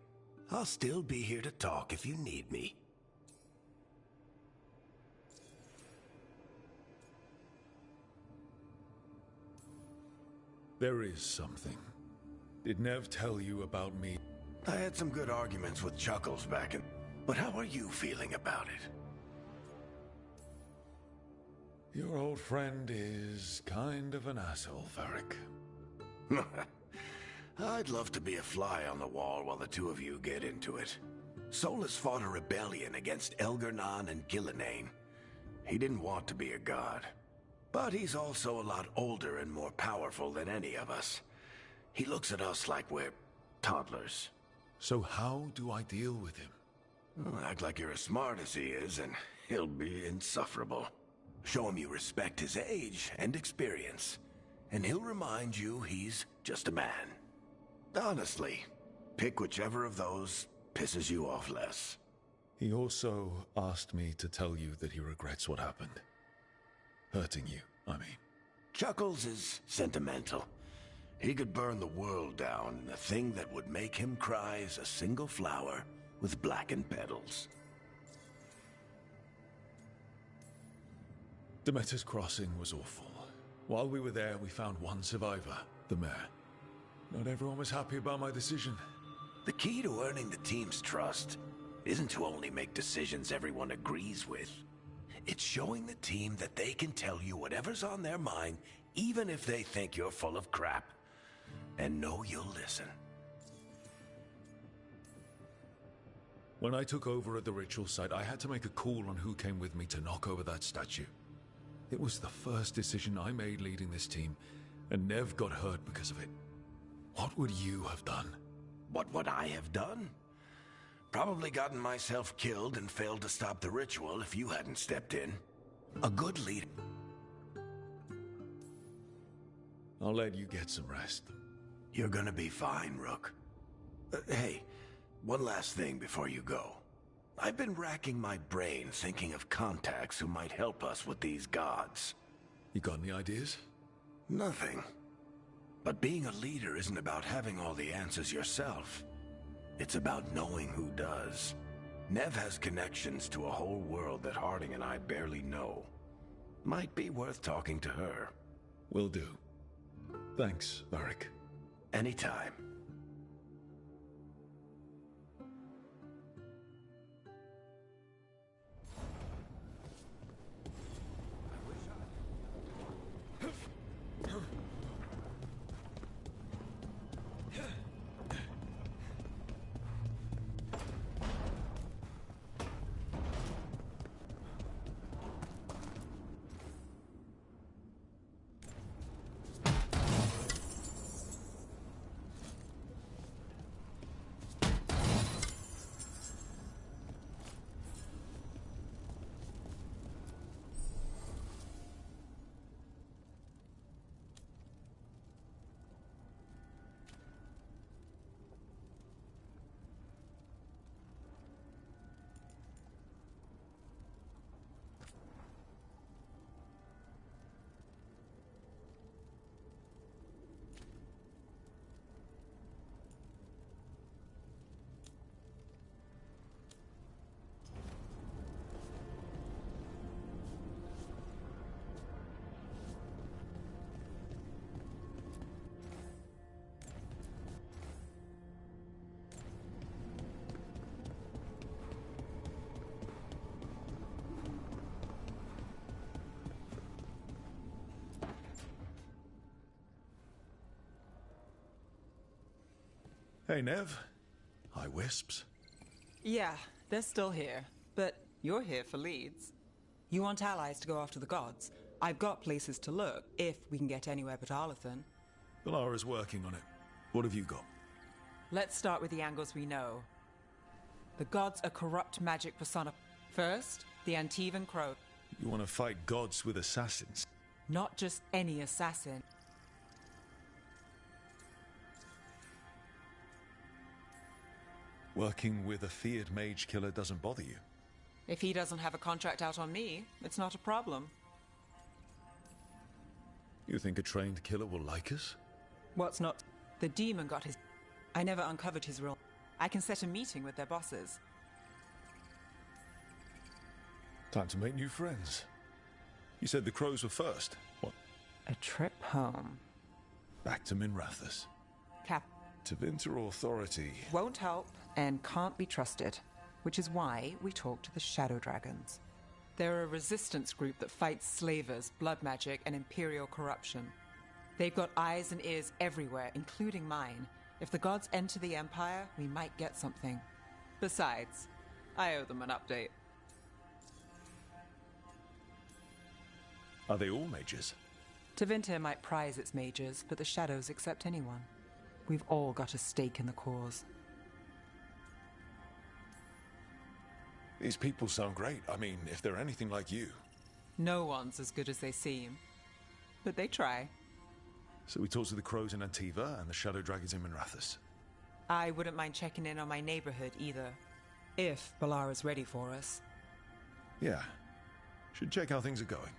I'll still be here to talk if you need me. There is something. Did Nev tell you about me? I had some good arguments with Chuckles back in... But how are you feeling about it? Your old friend is kind of an asshole, Varric. I'd love to be a fly on the wall while the two of you get into it. Solus fought a rebellion against Elgar'nan and Gillenane. He didn't want to be a god. But he's also a lot older and more powerful than any of us. He looks at us like we're toddlers. So how do I deal with him? Well, act like you're as smart as he is, and he'll be insufferable. Show him you respect his age and experience, and he'll remind you he's just a man. Honestly, pick whichever of those pisses you off less. He also asked me to tell you that he regrets what happened. Hurting you, I mean. Chuckles is sentimental. He could burn the world down, and the thing that would make him cry is a single flower with blackened petals. Demeter's crossing was awful. While we were there, we found one survivor, the mayor. Not everyone was happy about my decision. The key to earning the team's trust isn't to only make decisions everyone agrees with. It's showing the team that they can tell you whatever's on their mind, even if they think you're full of crap. And know you'll listen. When I took over at the ritual site, I had to make a call on who came with me to knock over that statue. It was the first decision I made leading this team, and Nev got hurt because of it. What would you have done? What would I have done? Probably gotten myself killed and failed to stop the ritual if you hadn't stepped in. A good leader. I'll let you get some rest. You're gonna be fine, Rook. Hey, one last thing before you go. I've been racking my brain thinking of contacts who might help us with these gods. You got any ideas? Nothing. But being a leader isn't about having all the answers yourself. It's about knowing who does. Nev has connections to a whole world that Harding and I barely know. Might be worth talking to her. Will do. Thanks, Varric. Anytime. Hey, Nev. Hi, Wisps. Yeah, they're still here. But you're here for leads. You want allies to go after the gods? I've got places to look, if we can get anywhere but Arlathan. Valara's working on it. What have you got? Let's start with the angles we know. The gods are corrupt magic persona. First, the Antivan Crow. You want to fight gods with assassins? Not just any assassin. Working with a feared mage killer doesn't bother you? If he doesn't have a contract out on me, it's not a problem. You think a trained killer will like us? What's not? The demon got his... I never uncovered his real... I can set a meeting with their bosses. Time to make new friends. You said the crows were first. What? A trip home. Back to Minrathous. Cap... Tevinter Authority. Won't help and can't be trusted. Which is why we talk to the Shadow Dragons. They're a resistance group that fights slavers, blood magic, and imperial corruption. They've got eyes and ears everywhere, including mine. If the gods enter the Empire, we might get something. Besides, I owe them an update. Are they all mages? Tevinter might prize its mages, but the Shadows accept anyone. We've all got a stake in the cause. These people sound great. I mean, if they're anything like you. No one's as good as they seem. But they try. So we talk to the crows in Antiva and the Shadow Dragons in Minrathous. I wouldn't mind checking in on my neighborhood either. If Balara's ready for us. Yeah. Should check how things are going.